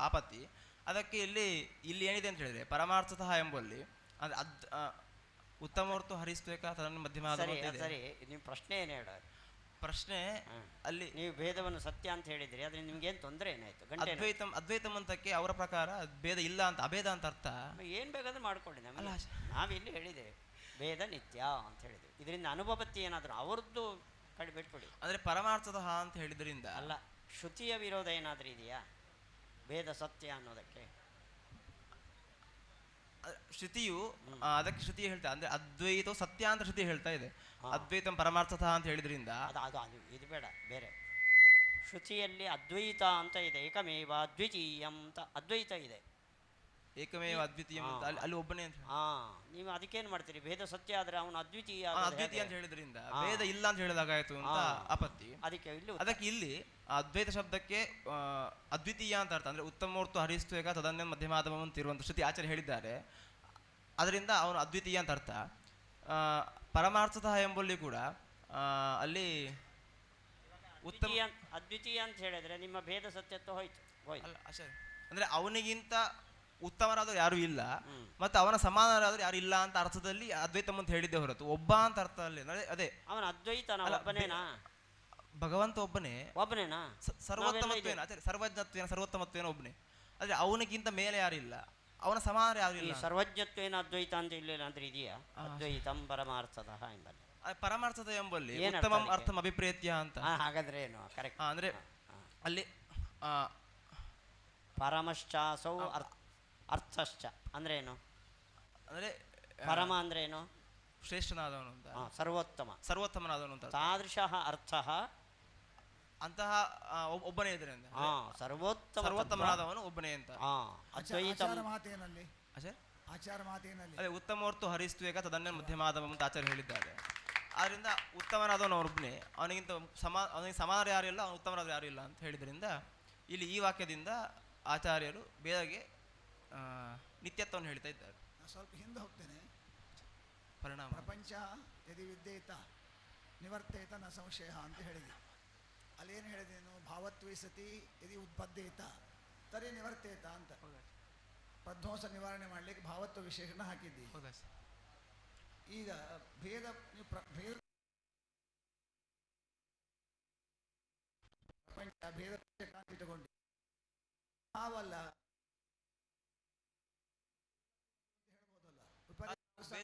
ಆಪತ್ತಿ. ಅದಕ್ಕೆ ಇಲ್ಲಿ ಇಲ್ಲಿ ಏನಿದೆ ಅಂತ ಹೇಳಿದ್ರೆ ಪರಮಾರ್ಥತಃ ಎಂಬಲ್ಲಿ ಅಂದ್ರೆ ಉತ್ತಮ ಹೊರತು ಹರಿಸ್ಬೇಕಾ ತನ್ನ ಮಧ್ಯಮ ಸರಿ ಸರಿ, ನಿಮ್ಮ ಪ್ರಶ್ನೆ ಏನು ಹೇಳ? ಪ್ರಶ್ನೆ ಅಲ್ಲಿ ನೀವು ಭೇದವನ್ನು ಸತ್ಯ ಅಂತ ಹೇಳಿದ್ರಿ, ಅದ್ರಿಂದ ನಿಮ್ಗೇನು ತೊಂದರೆ ಏನಾಯ್ತು? ಗಂಟೆ ಅದ್ವೈತಂ ಅಂತಕ್ಕೆ ಅವರ ಪ್ರಕಾರ ಭೇದ ಇಲ್ಲ ಅಂತ, ಅಭೇದ ಅಂತ ಅರ್ಥ. ಏನು ಬೇಕಾದ್ರೆ ಮಾಡ್ಕೊಳ್ಳಿ, ನಮಗೆ ನಾವಿಲ್ಲಿ ಹೇಳಿದ್ದೇವೆ ಭೇದ ನಿತ್ಯ ಅಂತ ಹೇಳಿದ್ದೇವೆ. ಇದರಿಂದ ಅನುಭವತ್ತಿ ಏನಾದರೂ ಅವ್ರದ್ದು ಬಿಟ್ಬಿಡಿ. ಅಂದರೆ ಪರಮಾರ್ಥತಃ ಅಂತ ಹೇಳಿದ್ರಿಂದ ಅಲ್ಲ, ಶ್ರುತಿಯ ವಿರೋಧ ಏನಾದರೂ ಇದೆಯಾ ಭೇದ ಸತ್ಯ ಅನ್ನೋದಕ್ಕೆ? ಶ್ರುತಿಯು ಅದಕ್ಕೆ ಶ್ರುತಿ ಹೇಳ್ತಾ ಅಂದ್ರೆ ಅದ್ವೈತ ಸತ್ಯ ಅಂತ ಶ್ರುತಿ ಹೇಳ್ತಾ ಇದೆ. ಅದ್ವೈತಂ ಪರಮಾರ್ಥತಃ ಅಂತ ಹೇಳಿದ್ರಿಂದ ಅದು ಇದು ಬೇಡ, ಬೇರೆ ಶ್ರುತಿಯಲ್ಲಿ ಅದ್ವೈತ ಅಂತ ಇದೆ, ಏಕಮೇವ ಅದ್ವಿತೀಯಂ ಅಂತ ಅದ್ವೈತ ಇದೆ. ಏಕಮೇವ ಅದ್ವಿತೀಯಂ ಅಂತ ಅಲ್ಲಿ ಒಬ್ಬನೇ ಅಂತ. ನೀವು ಅದಕ್ಕೇನು ಮಾಡ್ತೀರಿ? ಭೇದ ಸತ್ಯ ಆದ್ರೆ ಅವನು ಅದ್ವಿತೀಯ ಅಂತ ಹೇಳಿದ್ರಿಂದ ಭೇದ ಇಲ್ಲ ಅಂತ ಹೇಳಿದಾಗಾಯ್ತು ಅಂತ ಆಪತ್ತಿ. ಅದಕ್ಕೆ ಇಲ್ಲಿ ಅದ್ವೈತ ಶಬ್ದಕ್ಕೆ ಅದ್ವಿತೀಯ ಅಂತ ಅರ್ಥ. ಅಂದ್ರೆ ಉತ್ತಮೋರ್ತು ಹರಿಸ್ತೇಕ ತದನ್ಯ ಮಧ್ಯಮಾಧಮ ಅಂತ ಇರುವಂತ ಶ್ರುತಿ ಆಚಾರ್ಯ ಹೇಳಿದ್ದಾರೆ. ಅದರಿಂದ ಅವನು ಅದ್ವಿತೀಯ ಅಂತ ಅರ್ಥ. ಪರಮಾರ್ಥತಃ ಎಂಬಲ್ಲಿ ಕೂಡ ಅಲ್ಲಿ ಉತ್ತಮ ಅದ್ವಿತೀಯ ಅಂತ ಹೇಳಿದ್ರೆ ನಿಮ್ಮ ಭೇದ ಸತ್ಯತ್ವ ಹೋಯ್ತು. ಅಲ್ಲ ಆಚಾರ್ಯ, ಅಂದ್ರೆ ಅವನಿಗಿಂತ ಉತ್ತಮರಾದವ್ರು ಯಾರು ಇಲ್ಲ ಮತ್ತೆ ಅವನ ಸಮಾನರಾದ್ರು ಯಾರು ಇಲ್ಲ ಅಂತ ಅರ್ಥದಲ್ಲಿ ಅದ್ವೈತಂ ಅಂತ ಹೇಳಿದ್ದೆ ಹೊರತು ಒಬ್ಬ ಅಂತ ಅರ್ಥ ಅಲ್ಲಿ ಅದೇ ಅವನ ಅದ್ವೈತ ಒಬ್ಬನೇನಾ? ಭಗವಂತ ಒಬ್ಬನೇನಾ? ಸರ್ವೋತ್ತಮತ್ವೇನ ಸರ್ವಜ್ಞತ್ವೇನ ಸರ್ವೋತ್ತಮತ್ವೇನ ಒಬ್ಬನೇ. ಆದ್ರೆ ಅವನಿಗಿಂತ ಮೇಲೆ ಯಾರಿಲ್ಲ, ಅವನ ಸಮಾನ ಯಾರು ಇಲ್ಲ. ಸರ್ವಜ್ಞತ್ವೇನ ಅದ್ವೈತ ಅಂತ ಇಲ್ಲ ಅಂದ್ರೆ ಇದೆಯಾ? ಅದ್ವೈತಂ ಪರಮಾರ್ಥತಃ ಎಂಬಲ್ಲಿ ಪರಮಾರ್ಥದ ಎಂಬಲ್ಲಿ ಉತ್ತಮ ಅರ್ಥಂ ಅಭಿಪ್ರೇತ್ಯ ಅಂತ. ಹಾಗಾದ್ರೆ ಏನು ಕರೆಕ್ಟ್? ಅಂದ್ರೆ ಅಲ್ಲಿ ಪರಮಶ್ಚಾಸೌ ಅರ್ಥಶ್ಚ ಅಂದ್ರೆ ಏನು? ಅಂದ್ರೆ ಪರಮ ಅಂದ್ರೆ ಏನು? ಶ್ರೇಷ್ಠನಾದವನು ಅಂತ, ಸರ್ವೋತ್ತಮನಾದವನು ಅಂತ. ತಾದೃಶಃ ಅರ್ಥಃ ಅಂತಹ ಒಬ್ಬನೇ ಇದ್ರೆ ಅಂತ, ಸರ್ವೋತ್ತಮನಾದವನು ಒಬ್ಬನೇ ಅಂತ. ಆಚಾರ ಮಾತೇನಲ್ಲಿ ಅದೇ ಉತ್ತಮೋರ್ತು ಹರಿಸ್ತೇಕ ತದನ್ಯ ಮಧ್ಯಮಾಧವ ಅಂತ ಆಚಾರ್ಯ ಹೇಳಿದ್ದಾರೆ. ಆದ್ರಿಂದ ಉತ್ತಮನಾದವನು ಅವನೊಬ್ಬನೇ, ಅವನಿಗೆ ಸಮಾನ ಯಾರು ಇಲ್ಲ, ಅವನು ಉತ್ತಮನಾದ ಯಾರು ಇಲ್ಲ ಅಂತ ಹೇಳಿದ್ರಿಂದ ಇಲ್ಲಿ ಈ ವಾಕ್ಯದಿಂದ ಆಚಾರ್ಯರು ಬೇರೆಗೆ ನಿತ್ಯತ್ವವನ್ನು ಹೇಳ್ತಾ ಇದ್ದಾರೆ. ಸ್ವಲ್ಪ ಹಿಂದೆ ಹೋಗ್ತೇನೆ. ಪರಿಣಾಮ ಪ್ರಪಂಚ ಯದಿ ವಿದ್ಯೇತ ನಿವರ್ತೇತ ನ ಸಂಶಯ ಅಂತ ಹೇಳಿದೆ. ಅಲ್ಲೇನು ಹೇಳಿದೇನು? ಭಾವತ್ವೇ ಸತಿ ಯದಿ ಉತ್ಪದ್ದೇತ ತರಿ ನಿವರ್ತೇತ ಅಂತ. ಪ್ರಧ್ವಂಸ ನಿವಾರಣೆ ಮಾಡಲಿಕ್ಕೆ ಭಾವತ್ವ ವಿಶೇಷಣ ಹಾಕಿದ್ದೀವಿ. ಈಗ ಭೇದ ಭೇದ ಪ್ರಪಂಚ ಭೇದ ಇಟ್ಟುಕೊಂಡು ಹಾವಲ್ಲ ಹೇಳ್ಬೋದಲ್ಲ.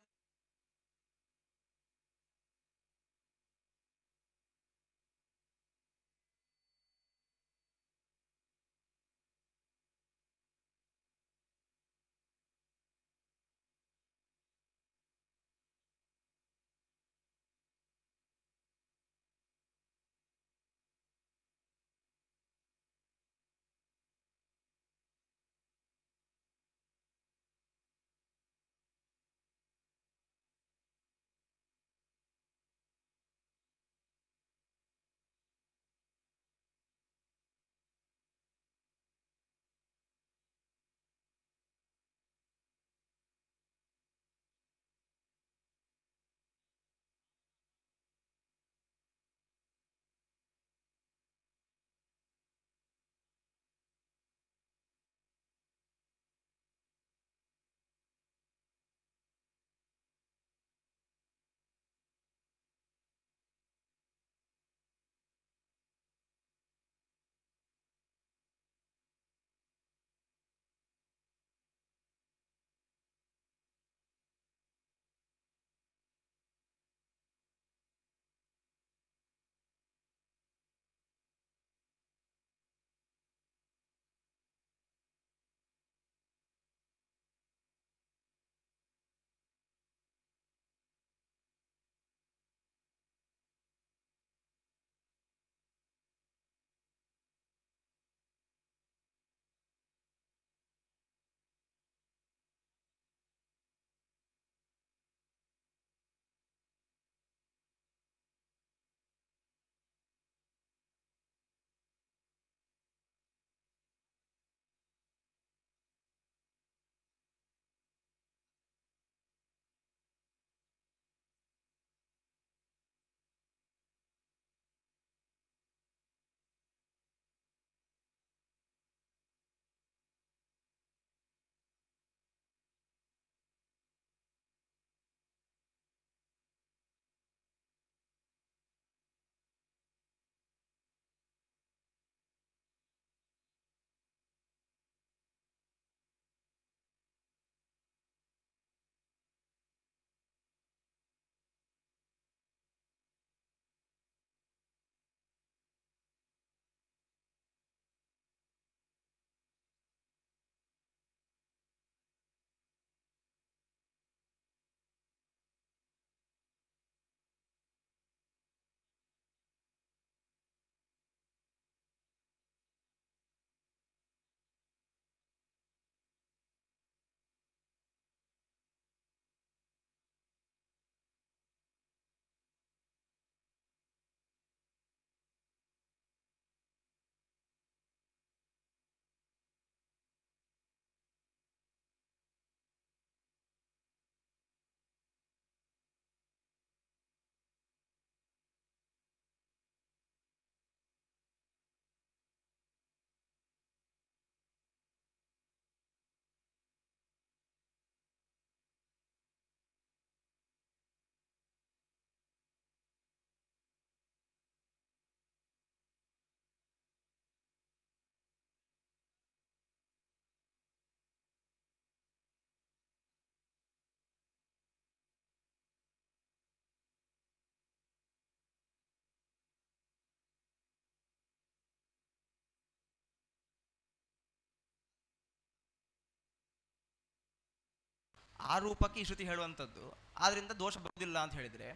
ಆ ರೂಪಕ್ಕೆ ಈ ಶ್ರುತಿ ಹೇಳುವಂಥದ್ದು, ಆದ್ದರಿಂದ ದೋಷ ಬರುವುದಿಲ್ಲ ಅಂತ ಹೇಳಿದರೆ,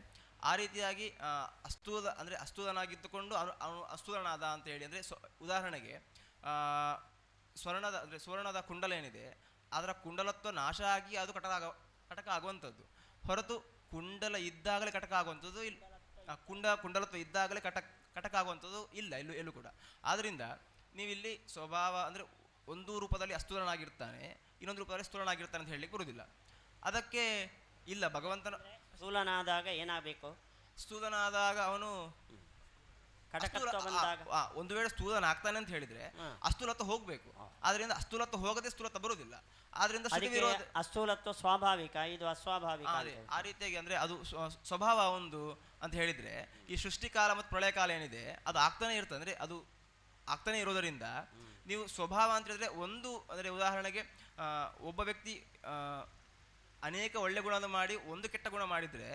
ಆ ರೀತಿಯಾಗಿ ಅಸ್ತೂಲ ಅಂದರೆ ಅಸ್ತೂಲನಾಗಿದ್ದುಕೊಂಡು ಅವನು ಅಸ್ತೂಲನಾದ ಅಂತ ಹೇಳಿ, ಅಂದರೆ ಉದಾಹರಣೆಗೆ ಸುವರ್ಣದ ಕುಂಡಲ ಏನಿದೆ, ಅದರ ಕುಂಡಲತ್ವ ನಾಶ ಆಗಿ ಅದು ಕಟಕ ಆಗುವಂಥದ್ದು ಹೊರತು ಕುಂಡಲ ಇದ್ದಾಗಲೇ ಕಟಕ ಆಗುವಂಥದ್ದು ಇಲ್ಲ. ಕುಂಡಲತ್ವ ಇದ್ದಾಗಲೇ ಕಟಕ ಆಗುವಂಥದ್ದು ಇಲ್ಲ ಎಲ್ಲೂ ಕೂಡ. ಆದ್ದರಿಂದ ನೀವಿಲ್ಲಿ ಸ್ವಭಾವ ಅಂದರೆ ಒಂದು ರೂಪದಲ್ಲಿ ಅಸ್ತೂಲನಾಗಿರ್ತಾನೆ, ಇನ್ನೊಂದು ರೂಪದಲ್ಲಿ ಸ್ಥೂಲನಾಗಿರ್ತಾನೆ ಅಂತ ಹೇಳಲಿಕ್ಕೆ ಬರುವುದಿಲ್ಲ. ಅದಕ್ಕೆ ಇಲ್ಲ, ಭಗವಂತನ ಸ್ಥೂಲನಾದಾಗ ಏನಾಗಬೇಕು? ಸ್ಥೂಲನಾದಾಗ ಅವನು ಒಂದು ವೇಳೆ ಸ್ಥೂಲನಾಗ್ತಾನೆ ಅಂತ ಹೇಳಿದ್ರೆ ಅಸ್ಥೂಲತ್ವ ಹೋಗ್ಬೇಕು. ಆದ್ರಿಂದ ಅಸ್ಥೂಲತ್ವ ಹೋಗದೆ ಸ್ಥೂಲತ್ವ ಬರುವುದಿಲ್ಲ. ಆದ್ರಿಂದ ಅಸ್ಥೂಲತ್ವ ಸ್ವಾಭಾವಿಕ, ಇದು ಅಸ್ವಾಭಾವಿಕ. ಆ ರೀತಿಯಾಗಿ ಅಂದ್ರೆ ಅದು ಸ್ವಭಾವ ಒಂದು ಅಂತ ಹೇಳಿದ್ರೆ, ಈ ಸೃಷ್ಟಿಕಾಲ ಮತ್ತು ಪ್ರಳಯ ಕಾಲ ಏನಿದೆ ಅದು ಆಗ್ತಾನೆ ಇರ್ತದೆ. ಅಂದ್ರೆ ಅದು ಆಗ್ತಾನೆ ಇರೋದರಿಂದ ನೀವು ಸ್ವಭಾವ ಅಂತ ಹೇಳಿದ್ರೆ ಒಂದು ಅಂದ್ರೆ ಉದಾಹರಣೆಗೆ ಒಬ್ಬ ವ್ಯಕ್ತಿ ಅನೇಕ ಒಳ್ಳೆ ಗುಣವನ್ನು ಮಾಡಿ ಒಂದು ಕೆಟ್ಟ ಗುಣ ಮಾಡಿದ್ರೆ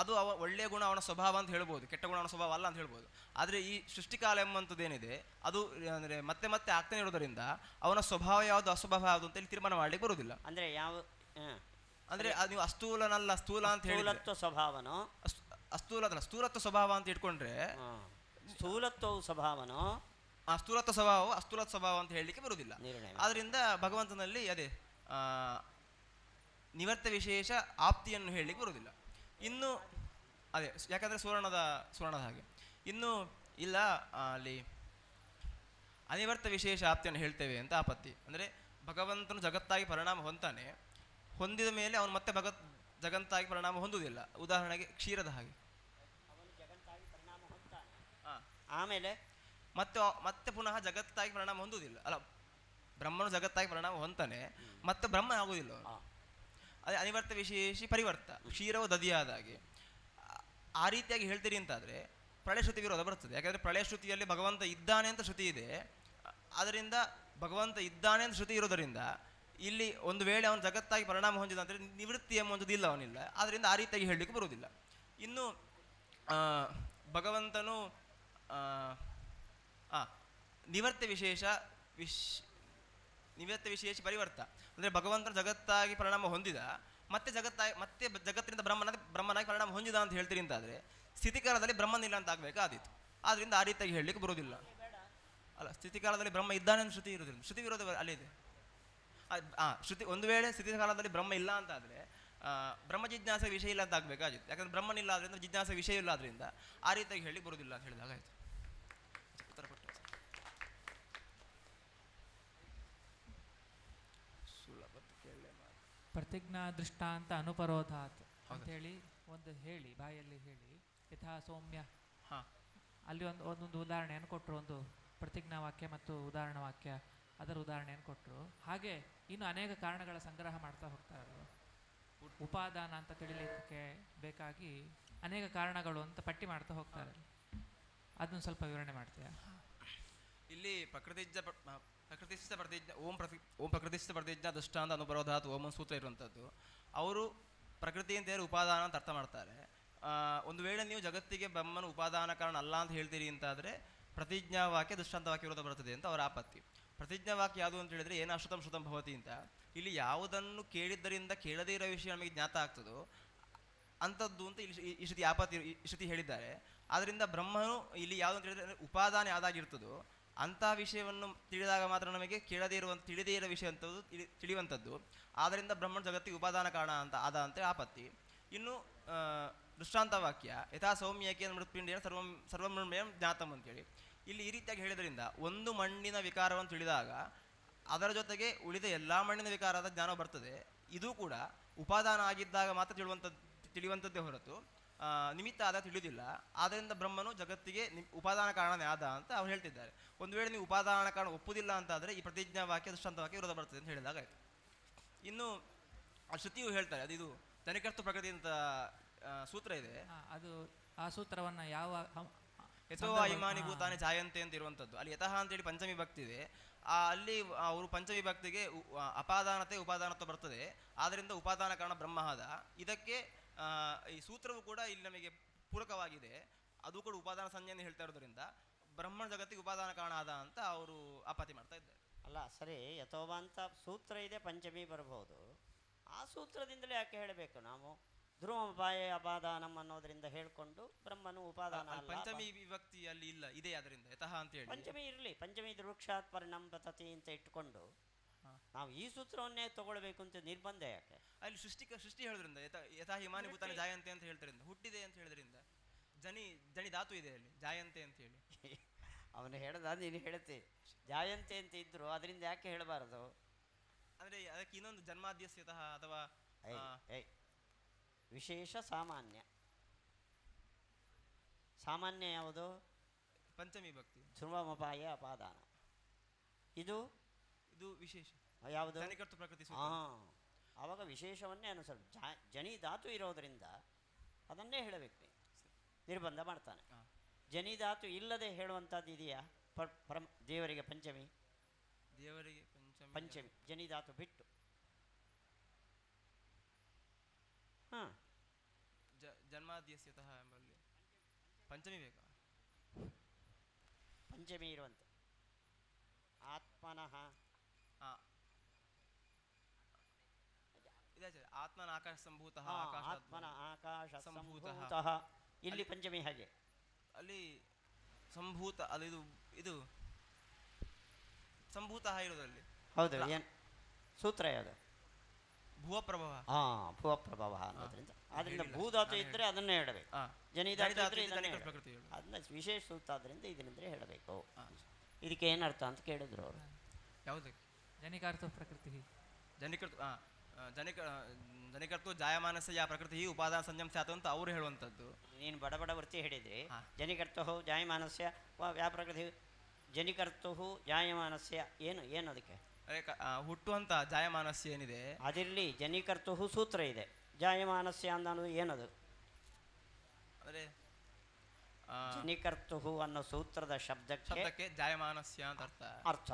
ಅದು ಒಳ್ಳೆಯ ಗುಣ ಅವನ ಸ್ವಭಾವ ಅಂತ ಹೇಳ್ಬೋದು, ಕೆಟ್ಟ ಗುಣ ಅವನ ಸ್ವಭಾವ ಅಲ್ಲ ಅಂತ ಹೇಳ್ಬೋದು. ಆದರೆ ಈ ಸೃಷ್ಟಿಕಾಲ ಎಂಬಂಥದ್ದೇನಿದೆ ಅದು ಅಂದರೆ ಮತ್ತೆ ಮತ್ತೆ ಆಗ್ತಾನೆ ಇರೋದರಿಂದ ಅವನ ಸ್ವಭಾವ ಯಾವುದು ಅಸ್ವಭಾವ ಯಾವುದು ಅಂತ ತೀರ್ಮಾನ ಮಾಡ್ಲಿಕ್ಕೆ ಬರುವುದಿಲ್ಲ. ಅಂದರೆ ಯಾವ ಅಂದರೆ ನೀವು ಅಸ್ಥೂಲನಲ್ಲ ಸ್ಥೂಲ ಅಂತ ಹೇಳಿ ಸ್ವಭಾವನೋ ಸ್ಥೂಲತ್ವ ಸ್ವಭಾವ ಅಂತ ಇಟ್ಕೊಂಡ್ರೆ ಸ್ಥೂಲತ್ವವು ಸ್ವಭಾವನೋ ಸ್ಥೂಲತ್ವ ಸ್ವಭಾವವು ಅಸ್ಥೂಲತ್ವ ಸ್ವಭಾವ ಅಂತ ಹೇಳಲಿಕ್ಕೆ ಬರುವುದಿಲ್ಲ. ಆದ್ರಿಂದ ಭಗವಂತನಲ್ಲಿ ಅದೇ ನಿವರ್ತ ವಿಶೇಷ ಆಪ್ತಿಯನ್ನು ಹೇಳಲಿಕ್ಕೆ ಬರುವುದಿಲ್ಲ. ಇನ್ನು ಅದೇ ಯಾಕಂದರೆ ಸುವರ್ಣದ ಹಾಗೆ ಇನ್ನು ಇಲ್ಲ ಅಲ್ಲಿ ಅನಿವರ್ತ ವಿಶೇಷ ಆಪ್ತಿಯನ್ನು ಹೇಳ್ತೇವೆ ಅಂತ ಆಪತ್ತಿ. ಅಂದರೆ ಭಗವಂತನು ಜಗತ್ತಾಗಿ ಪರಿಣಾಮ ಹೊಂತಾನೆ, ಹೊಂದಿದ ಮೇಲೆ ಅವನು ಮತ್ತೆ ಜಗತ್ತಾಗಿ ಪರಿಣಾಮ ಹೊಂದುವುದಿಲ್ಲ. ಉದಾಹರಣೆಗೆ ಕ್ಷೀರದ ಹಾಗೆ ಆಮೇಲೆ ಮತ್ತೆ ಪುನಃ ಜಗತ್ತಾಗಿ ಪರಿಣಾಮ ಹೊಂದುವುದಿಲ್ಲ. ಅಲ್ಲ, ಬ್ರಹ್ಮನು ಜಗತ್ತಾಗಿ ಪರಿಣಾಮ ಹೊಂತಾನೆ, ಮತ್ತೆ ಬ್ರಹ್ಮ ಆಗುವುದಿಲ್ಲ. ಅದೇ ಅನಿವರ್ತ ವಿಶೇಷಿ ಪರಿವರ್ತ, ಕ್ಷೀರವು ದದಿಯಾದ ಹಾಗೆ. ಆ ರೀತಿಯಾಗಿ ಹೇಳ್ತೀರಿ ಅಂತಾದರೆ ಪ್ರಳಯ ಶ್ರುತಿ ವಿರೋಧ ಬರ್ತದೆ. ಯಾಕಂದರೆ ಪ್ರಳಯ ಶ್ರುತಿಯಲ್ಲಿ ಭಗವಂತ ಇದ್ದಾನೆ ಅಂತ ಶ್ರುತಿ ಇದೆ. ಅದರಿಂದ ಭಗವಂತ ಇದ್ದಾನೆ ಅಂತ ಶ್ರುತಿ ಇರೋದರಿಂದ ಇಲ್ಲಿ ಒಂದು ವೇಳೆ ಅವನು ಜಗತ್ತಾಗಿ ಪರಿಣಾಮ ಹೊಂದಿದ ಅಂದರೆ ನಿವೃತ್ತಿ ಎಂಬುದು ಇಲ್ಲ, ಅವನಿಲ್ಲ. ಆದ್ದರಿಂದ ಆ ರೀತಿಯಾಗಿ ಹೇಳಲಿಕ್ಕೆ ಬರುವುದಿಲ್ಲ. ಇನ್ನು ಭಗವಂತನು ನಿವರ್ತ ವಿಶೇಷ ಪರಿವರ್ತ ಅಂದರೆ ಭಗವಂತನ ಜಗತ್ತಾಗಿ ಪರಿಣಾಮ ಹೊಂದಿದ ಮತ್ತೆ ಜಗತ್ತಿನಿಂದ ಬ್ರಹ್ಮನಾಗಿ ಪರಿಣಾಮ ಹೊಂದಿದ ಅಂತ ಹೇಳ್ತೀರಿ ಅಂತಾದರೆ ಸ್ಥಿತಿಕಾಲದಲ್ಲಿ ಬ್ರಹ್ಮನಿಲ್ಲ ಅಂತ ಆಗಬೇಕಾದೀತು. ಆದ್ದರಿಂದ ಆ ರೀತಿಯಾಗಿ ಹೇಳಲಿಕ್ಕೆ ಬರುವುದಿಲ್ಲ. ಅಲ್ಲ, ಸ್ಥಿತಿಕಾಲದಲ್ಲಿ ಬ್ರಹ್ಮ ಇದ್ದಾನೆ ಅಂತ ಶ್ರುತಿ ಇರೋದಿಲ್ಲ. ಶ್ರುತಿ ವಿರೋಧ ಅಲ್ಲಿದೆ. ಶ್ರುತಿ ಒಂದು ವೇಳೆ ಸ್ಥಿತಿಕಾಲದಲ್ಲಿ ಬ್ರಹ್ಮ ಇಲ್ಲ ಅಂತಾದರೆ ಬ್ರಹ್ಮ ಜಿಜ್ಞಾಸ ವಿಷಯ ಇಲ್ಲ ಅಂತ ಆಗಬೇಕಾಗಿತ್ತು. ಯಾಕಂದರೆ ಬ್ರಹ್ಮನಿಲ್ಲ ಆದ್ರಿಂದ ಜಿಜ್ಞಾಸ ವಿಷಯ ಇಲ್ಲ ಆದ್ರಿಂದ ಆ ರೀತಿಯಾಗಿ ಹೇಳಲಿಕ್ಕೆ ಬರುವುದಿಲ್ಲ ಅಂತ ಹೇಳಿದಾಗ ಆಯಿತು. ಉತ್ತರ ಕೊಟ್ಟು ಪ್ರತಿಜ್ಞಾ ದೃಷ್ಟಾಂತ ಅನುಪರೋಧಾತ್ ಅಂತೇಳಿ ಒಂದು ಹೇಳಿ ಬಾಯಲ್ಲಿ ಹೇಳಿ ಯಥಾ ಸೌಮ್ಯ ಅಲ್ಲಿ ಒಂದೊಂದು ಉದಾಹರಣೆಯನ್ನು ಕೊಟ್ಟರು. ಒಂದು ಪ್ರತಿಜ್ಞಾ ವಾಕ್ಯ ಮತ್ತು ಉದಾಹರಣಾ ವಾಕ್ಯ, ಅದರ ಉದಾಹರಣೆಯನ್ನು ಕೊಟ್ಟರು. ಹಾಗೆ ಇನ್ನು ಅನೇಕ ಕಾರಣಗಳ ಸಂಗ್ರಹ ಮಾಡ್ತಾ ಹೋಗ್ತಾರಲ್ಲ, ಉಪಾದಾನ ಅಂತ ತಿಳಿಲಿಕ್ಕೆ ಬೇಕಾಗಿ ಅನೇಕ ಕಾರಣಗಳು ಅಂತ ಪಟ್ಟಿ ಮಾಡ್ತಾ ಹೋಗ್ತಾರೆ. ಅದನ್ನು ಸ್ವಲ್ಪ ವಿವರಣೆ ಮಾಡ್ತೀಯಾ? ಇಲ್ಲಿ ಪ್ರಕೃತಿಸ್ಥ ಪ್ರತಿಜ್ಞಾ ಓಂ ಪ್ರಕೃತಿಸ್ಥ ಪ್ರತಿಜ್ಞಾ ದೃಷ್ಟಾಂತ ಅನುಪರೋಧಾತ್ ಓಂ ಸೂತ್ರ ಇರುವಂಥದ್ದು. ಅವರು ಪ್ರಕೃತಿ ಅಂತ ಹೇಳಿ ಉಪಾದಾನ ಅಂತ ಅರ್ಥ ಮಾಡ್ತಾರೆ. ಒಂದು ವೇಳೆ ನೀವು ಜಗತ್ತಿಗೆ ಬ್ರಹ್ಮನ ಉಪಾದಾನ ಕಾರಣ ಅಲ್ಲ ಅಂತ ಹೇಳ್ತೀರಿ ಅಂತಾದರೆ ಪ್ರತಿಜ್ಞಾ ವಾಕ್ಯ ದೃಷ್ಟಾಂತ ವಾಕ್ಯ ವಿರೋಧ ಬರ್ತದೆ ಅಂತ ಅವರ ಆಪತ್ತಿ. ಪ್ರತಿಜ್ಞಾ ವಾಕ್ಯ ಯಾವುದು ಅಂತ ಹೇಳಿದರೆ ಏನು ಅಶ್ರುತಂ ಶ್ರುತಂ ಭವತಿ ಅಂತ, ಇಲ್ಲಿ ಯಾವುದನ್ನು ಕೇಳಿದ್ದರಿಂದ ಕೇಳದೇ ಇರೋ ವಿಷಯ ನಮಗೆ ಜ್ಞಾತ ಆಗ್ತದೋ ಅಂಥದ್ದು ಅಂತ ಇಲ್ಲಿ ಈ ಶ್ರುತಿ ಹೇಳಿದ್ದಾರೆ. ಆದ್ದರಿಂದ ಬ್ರಹ್ಮನು ಇಲ್ಲಿ ಯಾವುದು ಅಂತ ಹೇಳಿದರೆ ಉಪಾದಾನ ಯಾವುದಾಗಿರ್ತದೋ ಅಂಥ ವಿಷಯವನ್ನು ತಿಳಿದಾಗ ಮಾತ್ರ ನಮಗೆ ತಿಳಿದೇ ಇರೋ ವಿಷಯ ಅಂತದ್ದು ತಿಳಿಯುವಂಥದ್ದು. ಆದ್ದರಿಂದ ಬ್ರಹ್ಮಣ ಜಗತ್ತಿಗೆ ಉಪಾದಾನ ಕಾರಣ ಅಂತ ಆಪತ್ತಿ. ಇನ್ನು ದೃಷ್ಟಾಂತ ವಾಕ್ಯ ಯಥಾ ಸೌಮ್ಯಕ್ಕೆ ಮೃತ್ಪಿಂಡೇನ ಸರ್ವಮೃಣ್ಮಯಂ ಜ್ಞಾತಂ ಅಂತೇಳಿ ಇಲ್ಲಿ ಈ ರೀತಿಯಾಗಿ ಹೇಳಿದ್ರಿಂದ ಒಂದು ಮಣ್ಣಿನ ವಿಕಾರವನ್ನು ತಿಳಿದಾಗ ಅದರ ಜೊತೆಗೆ ಉಳಿದ ಎಲ್ಲ ಮಣ್ಣಿನ ವಿಕಾರದ ಜ್ಞಾನ ಬರ್ತದೆ. ಇದು ಕೂಡ ಉಪಾದಾನ ಆಗಿದ್ದಾಗ ಮಾತ್ರ ತಿಳಿಯುವಂಥದ್ದೇ ಹೊರತು ನಿಮಿತ್ತ ಆದ ತಿಳಿಯುವುದಿಲ್ಲ. ಆದ್ದರಿಂದ ಬ್ರಹ್ಮನು ಜಗತ್ತಿಗೆ ಉಪಾದಾನ ಕಾರಣನೇ ಆದ ಅಂತ ಅವ್ರು ಹೇಳ್ತಿದ್ದಾರೆ. ಒಂದು ವೇಳೆ ನೀವು ಉಪಾದಾನ ಕಾರಣ ಒಪ್ಪುವುದಿಲ್ಲ ಅಂತಾದರೆ ಈ ಪ್ರತಿಜ್ಞಾ ವಾಕ್ಯ ದೃಷ್ಟಾಂತ ವಾಕ್ಯ ವಿರೋಧ ಬರ್ತದೆ ಅಂತ ಹೇಳಿದಾಗ ಆಯಿತು. ಇನ್ನು ಶ್ರುತಿಯು ಹೇಳ್ತಾರೆ, ಅದು ಇದು ತನಿಕರ್ತು ಪ್ರಕೃತಿ ಅಂತ ಸೂತ್ರ ಇದೆ. ಅದು ಆ ಸೂತ್ರವನ್ನು ಯಾವ ಯಥೋ ಇಮಾನಿ ಭೂತಾನಿ ಜಾಯಂತೆ ಅಂತ ಇರುವಂಥದ್ದು. ಅಲ್ಲಿ ಯತಃ ಅಂತೇಳಿ ಪಂಚಮಿ ಭಕ್ತಿ ಇದೆ. ಅಲ್ಲಿ ಅವರು ಪಂಚಮಿ ಭಕ್ತಿಗೆ ಅಪಾದಾನತೆ ಉಪಾದಾನತ್ವ ಬರ್ತದೆ. ಆದ್ದರಿಂದ ಉಪಾದಾನ ಕಾರಣ ಬ್ರಹ್ಮ ಆದ. ಇದಕ್ಕೆ ಈ ಸೂತ್ರವು ಕೂಡ ಇಲ್ಲಿ ನಮಗೆ ಪೂರಕವಾಗಿದೆ. ಅದು ಕೂಡ ಉಪಾದಾನ ಸಂಜ್ಞೆಯನ್ನು ಹೇಳ್ತಾ ಇರೋದ್ರಿಂದ ಬ್ರಹ್ಮಣ ಜಗತ್ತಿಗೆ ಉಪಾದಾನ ಕಾರಣ ಆದ ಅಂತ ಅವರು ಆಪಾತಿ ಮಾಡ್ತಾ ಇದ್ದಾರೆ. ಅಲ್ಲ ಸರಿ, ಯಥೋಬ ಅಂತ ಸೂತ್ರ ಇದೆ, ಪಂಚಮಿ ಬರಬಹುದು. ಆ ಸೂತ್ರದಿಂದಲೇ ಯಾಕೆ ಹೇಳಬೇಕು ನಾವು? ಧ್ರುವಮಪಾಯ ಅಪಾದಾನಂ ಅನ್ನೋದರಿಂದ ಹೇಳ್ಕೊಂಡು ಬ್ರಹ್ಮನು ಉಪಾದಾನ ಅಲ್ಲ. ಪಂಚಮಿ ವಿಭಕ್ತಿ ಅಲ್ಲಿ ಇಲ್ಲ, ಇದೆ ಅದರಿಂದ ಯತಃ ಅಂತ ಹೇಳಿ. ಪಂಚಮಿ ಇರಲಿ, ಪಂಚಮಿ ವೃಕ್ಷಾತ್ ಪರಿಣಾಮ ಪತತಿ ಅಂತ ಇಟ್ಕೊಂಡು ನಾವು ಈ ಸೂತ್ರವನ್ನೇ ತಗೊಳ್ಬೇಕು ಅಂತ ನಿರ್ಬಂಧ ಯಾಕೆ? ಅಲ್ಲಿ ಸೃಷ್ಟಿ ಹೇಳೋದ್ರಿಂದ ಯಥಾ ಹಿಮಾನಿ ಭೂತಾನಿ ಜಾಯಂತೆ ಅಂತ ಹೇಳ್ತಾರಿಂದ, ಹುಟ್ಟಿದೆ ಅಂತ ಹೇಳೋದ್ರಿಂದ ಜನಿ ಧಾತು ಇದೆ ಅಲ್ಲಿ ಜಾಯಂತೆ ಅಂತ ಹೇಳಿ. ಅವನು ಹೇಳ್ದ, ನೀನು ಹೇಳ್ತಿ ಜಾಯಂತೆ ಅಂತ ಇದ್ರು ಅದರಿಂದ ಯಾಕೆ ಹೇಳಬಾರದು? ಅಂದ್ರೆ ಅದಕ್ಕೆ ಇನ್ನೊಂದು ಜನ್ಮಾದ್ಯಸ್ಯತಃ ಅಥವಾ ವಿಶೇಷ ಸಾಮಾನ್ಯ. ಸಾಮಾನ್ಯ ಯಾವುದು? ಪಂಚಮಿ ಭಕ್ತಿ. ಧ್ರುವಮಪಾಯ ಅಪಾದಾನ. ಇದು ವಿಶೇಷ ಯಾವುದು? ಜನಿಕರ್ತು ಪ್ರಕೃತಿ. ಆವಾಗ ವಿಶೇಷವನ್ನೇ ಅನುಸರ ಜನಿ ಧಾತು ಇರೋದರಿಂದ ಅದನ್ನೇ ಹೇಳಬೇಕು. ನಿರ್ಬಂಧ ಮಾಡ್ತಾನೆ. ಜನಿ ಧಾತು ಇಲ್ಲದೆ ಹೇಳುವಂಥದ್ದು ಇದೆಯಾ ದೇವರಿಗೆ? ಪಂಚಮಿ ದೇವರಿಗೆ ಪಂಚಮಿ ಜನಿ ಧಾತು ಬಿಟ್ಟು. ಜನ್ಮಾದ್ಯಸ್ಯತಃ ಎಂಬಲ್ಲಿ ಪಂಚಮಿ ಬೇಕಾ? ಪಂಚಮಿ ಇರುವಂತೆ ಆತ್ಮನಃ ಆತ್ಮನ ಆಕಾಶ ಸಂಭೂತಃ, ಆತ್ಮನ ಆಕಾಶ ಸಂಭೂತಃ. ಇಲ್ಲಿ ಪಂಚಮಿ ಹಾಗೆ, ಅಲ್ಲಿ ಸಂಭೂತ ಅದು ಇದು ಸಂಭೂತ ಇರೋದಲ್ಲಿ. ಹೌದು. ಏನು ಸೂತ್ರ ಯಾವುದು? ಭುವಪ್ರಭವ. ಭುವಪ್ರಭವ ಅನ್ನೋದ್ರಿಂದ ಅದರಿಂದ ಭೂಧಾತು ಇದ್ರೆ ಅದನ್ನೇ ಹೇಳಬೇಕು. ಜನಿಧಾತು ಇದ್ರೆ ಅದನ್ನ ವಿಶೇಷ ಸೂತ್ರ ಆದ್ರಿಂದ ಇದನ್ನಿದ್ರೆ ಹೇಳಬೇಕು. ಇದಕ್ಕೆ ಏನರ್ಥ ಅಂತ ಕೇಳಿದ್ರು ಅವರು. ಯಾವುದಕ್ಕೆ? ಜನಿಕಾರ್ಥ ಪ್ರಕೃತಿ. ಜನಿಕರ್ತು ಜಾಯಮಾನಸ್ಯ ಯಾ ಪ್ರಕೃತಿ ಉಪಾದಾನ ಸಂಯಮ ಸ್ಯಾತ್ ಅಂತ ಅವರು ಹೇಳುವಂಥದ್ದು. ನೀನು ಬಡ ವೃತ್ತಿ ಹೇಳಿದ್ರಿ. ಜನಿಕರ್ತು ಜಾಯಮಾನಸ್ಯ ಯಾ ಪ್ರಕೃತಿ, ಜನಿಕರ್ತು ಜಾಯಮಾನಸ್ಯ ಏನು ಅದಕ್ಕೆ? ಹುಟ್ಟುವಂತ ಜಾಯಮಾನಸ್ಯ ಏನಿದೆ ಅದಿರಲಿ. ಜನಿಕರ್ತು ಸೂತ್ರ ಇದೆ, ಜಾಯಮಾನಸ್ಯ ಅನ್ನೋದು ಏನದು? ಅಂದ್ರೆ ಜನಿಕರ್ತು ಅನ್ನೋ ಸೂತ್ರದ ಶಬ್ದಕ್ಕೆ ಜಾಯಮಾನಸ್ಯ ಅಂತ ಅರ್ಥ.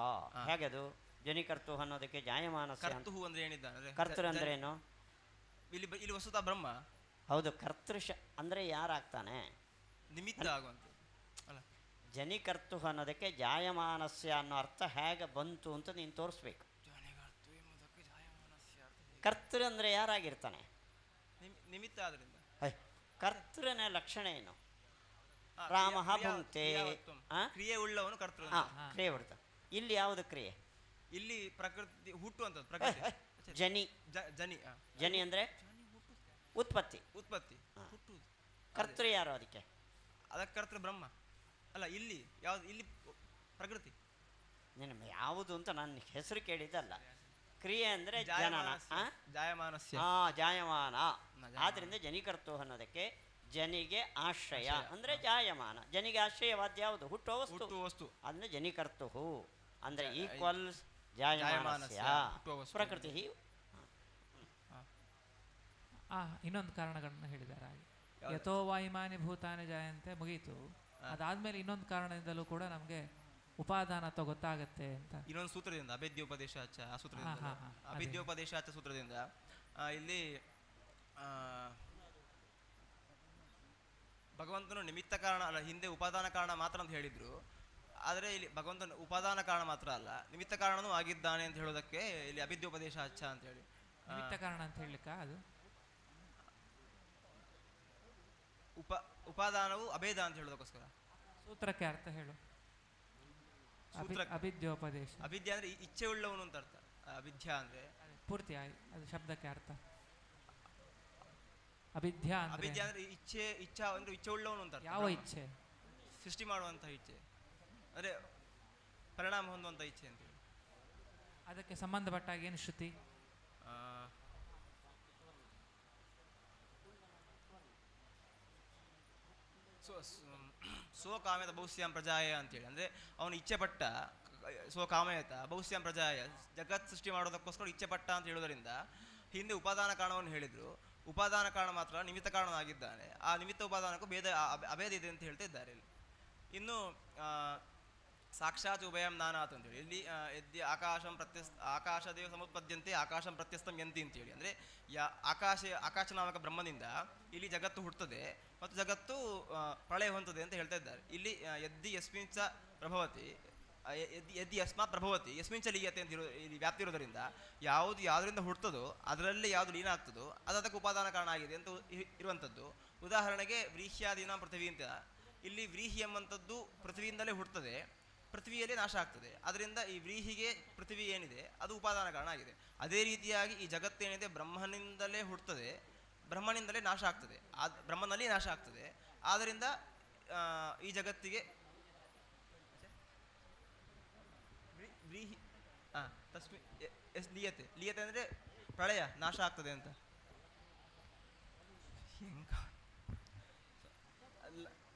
ಹೇಗೆ ಅದು? ಜನಿಕರ್ತು ಅನ್ನೋದಕ್ಕೆ ಜಾಯಮಾನಸ್ಯ. ಕರ್ತೃ ಅಂದ್ರೆ ಏನಿದ್ದಾನೆ? ಕರ್ತೃ ಅಂದ್ರೆ ಏನು? ಇಲ್ಲಿ ವಸ್ತುತ ಬ್ರಹ್ಮ. ಹೌದು. ಕರ್ತೃ ಅಂದ್ರೆ ಯಾರಾಗ್ತಾನೆ? ನಿಮಿತ್ತ ಆಗುವಂತ ಅಲ್ಲ. ಜನಿಕರ್ತು ಅನ್ನೋದಕ್ಕೆ ಜಾಯಮಾನಸ್ಯ ಅನ್ನೋ ಅರ್ಥ ಹೇಗೆ ಬಂತು ಅಂತ ನೀನು ತೋರಿಸ್ಬೇಕು. ಕರ್ತೃ ಅಂದ್ರೆ ಯಾರಾಗಿರ್ತಾನೆ? ನಿಮಿತ್ತ. ಆದ್ರಿಂದ ಕರ್ತೃನ ಲಕ್ಷಣ ಏನು? ರಾಮ ಭುಂಕ್ತೆ, ಕ್ರಿಯೆ ಉಳ್ಳವನು ಕರ್ತೃ. ಕ್ರಿಯೆ ಬಿಡ್ತ. ಇಲ್ಲಿ ಯಾವುದು ಕ್ರಿಯೆ? ಇಲ್ಲಿ ಪ್ರಕೃತಿ ಹುಟ್ಟುವಂಥದ್ದು. ಪ್ರಕೃತಿ ಜನಿ ಅಂದ್ರೆ ಉತ್ಪತ್ತಿ. ಹುಟ್ಟುವುದು. ಕರ್ತೃ ಯಾರು ಅದಕ್ಕೆ? ಅದಕ್ಕೆ ಕರ್ತೃ ಬ್ರಹ್ಮ ಅಲ್ಲ. ಇಲ್ಲಿ ಯಾವ್ದು? ಇಲ್ಲಿ ಪ್ರಕೃತಿ. ನಿನ್ನ ಯಾವುದು ಅಂತ ನನ್ನ ಹೆಸರು ಕೇಳಿದ್ದಲ್ಲ. ಕ್ರಿಯೆ ಅಂದ್ರೆ ಜನನ, ಜಾಯಮಾನಸ್ಯ. ಜಾಯಮಾನ. ಆದ್ರಿಂದ ಜನಿಕರ್ತು ಅನ್ನೋದಕ್ಕೆ ಜನಿಗೆ ಆಶ್ರಯ ಅಂದ್ರೆ ಜಾಯಮಾನ. ಜನಿಗೆ ಆಶ್ರಯವಾದ ಯಾವುದು? ಹುಟ್ಟೋ ವಸ್ತು. ಅಂದ್ರೆ ಜನಿಕರ್ತು ಅಂದ್ರೆ ಈಕ್ವಲ್ಸ್ ಜಾಯಮಾನಸ್ಯ ಪ್ರಕೃತಿ. ಇನ್ನೊಂದು ಕಾರಣಗಳನ್ನು ಹೇಳಿದ್ದಾರೆ ಹಾಗೆ. ಯಥೋ ವಾಯುಮಾನಿ ಭೂತಾನಿ ಜಾಯಂತೆ ಮುಗೀತು. ಅದಾದ್ಮೇಲೆ ಇನ್ನೊಂದು ಕಾರಣದಿಂದಲೂ ಕೂಡ ನಮಗೆ ಉಪಾದಾನ ಅಥವಾ ಗೊತ್ತಾಗತ್ತೆ ಅಂತ ಇನ್ನೊಂದು ಸೂತ್ರದಿಂದ, ಅಭೇದ್ಯೋಪದೇಶಾಚ ಆ ಸೂತ್ರದಿಂದ, ಅಭೇದ್ಯೋಪದೇಶಾಚ ಸೂತ್ರದಿಂದ ಇಲ್ಲಿ ಭಗವಂತನು ನಿಮಿತ್ತ ಕಾರಣ ಅಲ್ಲ, ಹಿಂದೆ ಉಪಾದಾನ ಕಾರಣ ಮಾತ್ರ ಅಂತ ಹೇಳಿದ್ರು. ಆದರೆ ಇಲ್ಲಿ ಭಗವಂತನ ಉಪಾದಾನ ಕಾರಣ ಮಾತ್ರ ಅಲ್ಲ, ನಿಮಿತ್ತ ಕಾರಣನೂ ಆಗಿದ್ದಾನೆ ಅಂತ ಹೇಳೋದಕ್ಕೆ ಇಲ್ಲಿ ಅಭಿದ್ಯೋಪದೇಶಾಚ ಅಂತ ಹೇಳಿ. ನಿಮಿತ್ತ ಕಾರಣ ಅಂತ ಹೇಳಲಿಕ್ಕ ಅದು ಉಪಾದಾನವು ಅಭೇದ ಅಂತ ಹೇಳೋದಕ್ಕೋಸ್ಕರ ಸೂತ್ರಕ್ಕೆ ಅರ್ಥ ಹೇಳು. ಅಭಿದ್ಯೋಪದೇಶ. ಅವಿದ್ಯೆ ಅಂದ್ರೆ ಇಚ್ಛೆ ಉಳ್ಳವನು ಅಂತ ಅರ್ಥ. ಅವಿದ್ಯಾ ಅಂದ್ರೆ ಪೂರ್ತಿ ಅದು ಶಬ್ದಕ್ಕೆ ಅರ್ಥ. ಅವಿದ್ಯಾ ಅಂದ್ರೆ ಇಚ್ಛಾ ಅಂದ್ರೆ ಇಚ್ಛೆ ಉಳ್ಳವನು ಅಂತ. ಯಾವ ಇಚ್ಛೆ? ಸೃಷ್ಟಿ ಮಾಡುವಂತಹ ಇಚ್ಛೆ, ಅಂದ್ರೆ ಪರಿಣಾಮ ಹೊಂದುವಂತ ಇಚ್ಛೆ ಅಂತ ಹೇಳಿ. ಅದಕ್ಕೆ ಸಂಬಂಧಪಟ್ಟಾಗ ಏನು ಶ್ರುತಿ? ಸ್ವಕಾಮಯತ ಬಹುಸ್ಯಾಂ ಪ್ರಜಾಯ ಅಂತೇಳಿ, ಅಂದ್ರೆ ಅವನು ಇಚ್ಛೆ ಪಟ್ಟ ಸ್ವಕಾಮಯತ ಬಹುಸ್ಯಾಂ ಪ್ರಜಾಯ, ಜಗತ್ ಸೃಷ್ಟಿ ಮಾಡೋದಕ್ಕೋಸ್ಕರ ಇಚ್ಛೆ ಪಟ್ಟ ಅಂತ ಹೇಳೋದರಿಂದ ಹಿಂದೆ ಉಪಾದಾನ ಕಾರಣವನ್ನು ಹೇಳಿದ್ರು. ಉಪಾದಾನ ಕಾರಣ ಮಾತ್ರ ನಿಮಿತ್ತ ಕಾರಣನಾಗಿದ್ದಾನೆ. ಆ ನಿಮಿತ್ತ ಉಪಾದಾನಕ್ಕೂ ಅಭೇದ ಇದೆ ಅಂತ ಹೇಳ್ತಾ ಇದ್ದಾರೆ ಇಲ್ಲಿ. ಇನ್ನು ಸಾಕ್ಷಾತ್ ಉಭಯಂ ನಾನಾತ್ ಅಂತೇಳಿ ಇಲ್ಲಿ ಆಕಾಶದೇವ ಸಮುತ್ಪದ್ಯಂತೆ ಆಕಾಶಂ ಪ್ರತ್ಯಸ್ತಂ ಯಂತಿ ಅಂತೇಳಿ, ಅಂದರೆ ಆಕಾಶ ನಾಮಕ ಬ್ರಹ್ಮನಿಂದ ಇಲ್ಲಿ ಜಗತ್ತು ಹುಟ್ಟುತ್ತದೆ ಮತ್ತು ಜಗತ್ತು ಪ್ರಳಯ ಹೊಂದುತ್ತದೆ ಅಂತ ಹೇಳ್ತಾ ಇದ್ದಾರೆ. ಇಲ್ಲಿ ಯದ್ದಿ ಯಸ್ಮಿನ್ ಚ ಪ್ರಭವತಿ ಯದಿ ಯಸ್ಮಾತ್ ಪ್ರಭವತಿ ಯಸ್ಮಿನ್ ಚ ಲೀಯತೆ ಅಂತ ಇಲ್ಲಿ ವ್ಯಾಪ್ತಿ ಇರೋದರಿಂದ ಯಾವುದರಿಂದ ಹುಡ್ತದೋ ಅದರಲ್ಲಿ ಯಾವುದು ಲೀನ ಆಗ್ತದೋ ಅದು ಅದಕ್ಕೆ ಉಪಾದಾನ ಕಾರಣ ಆಗಿದೆ ಅಂತ ಇರುವಂಥದ್ದು. ಉದಾಹರಣೆಗೆ ವ್ರೀಹ್ಯಾದೀನ ಪೃಥ್ವಿ ಅಂತ, ಇಲ್ಲಿ ವ್ರೀಹಿ ಎಂಬಂಥದ್ದು ಪೃಥ್ವಿಯಿಂದಲೇ ಹುಡ್ತದೆ, ಪೃಥ್ವಿಯಲ್ಲೇ ನಾಶ ಆಗ್ತದೆ. ಅದರಿಂದ ಈ ವ್ರೀಹಿಗೆ ಪೃಥ್ವಿ ಏನಿದೆ ಅದು ಉಪಾದಾನ ಕಾರಣ ಆಗಿದೆ. ಅದೇ ರೀತಿಯಾಗಿ ಈ ಜಗತ್ತೇನಿದೆ ಬ್ರಹ್ಮನಿಂದಲೇ ಹುಡ್ತದೆ, ಬ್ರಹ್ಮನಿಂದಲೇ ನಾಶ ಆಗ್ತದೆ, ಬ್ರಹ್ಮನಲ್ಲಿ ನಾಶ ಆಗ್ತದೆ. ಆದ್ದರಿಂದ ಈ ಜಗತ್ತಿಗೆ ವ್ರೀಹಿ ತಸ್ಮಿ ಲೀಯತೆ ಲೀಯತೆ ಅಂದರೆ ಪ್ರಳಯ ನಾಶ ಆಗ್ತದೆ ಅಂತ.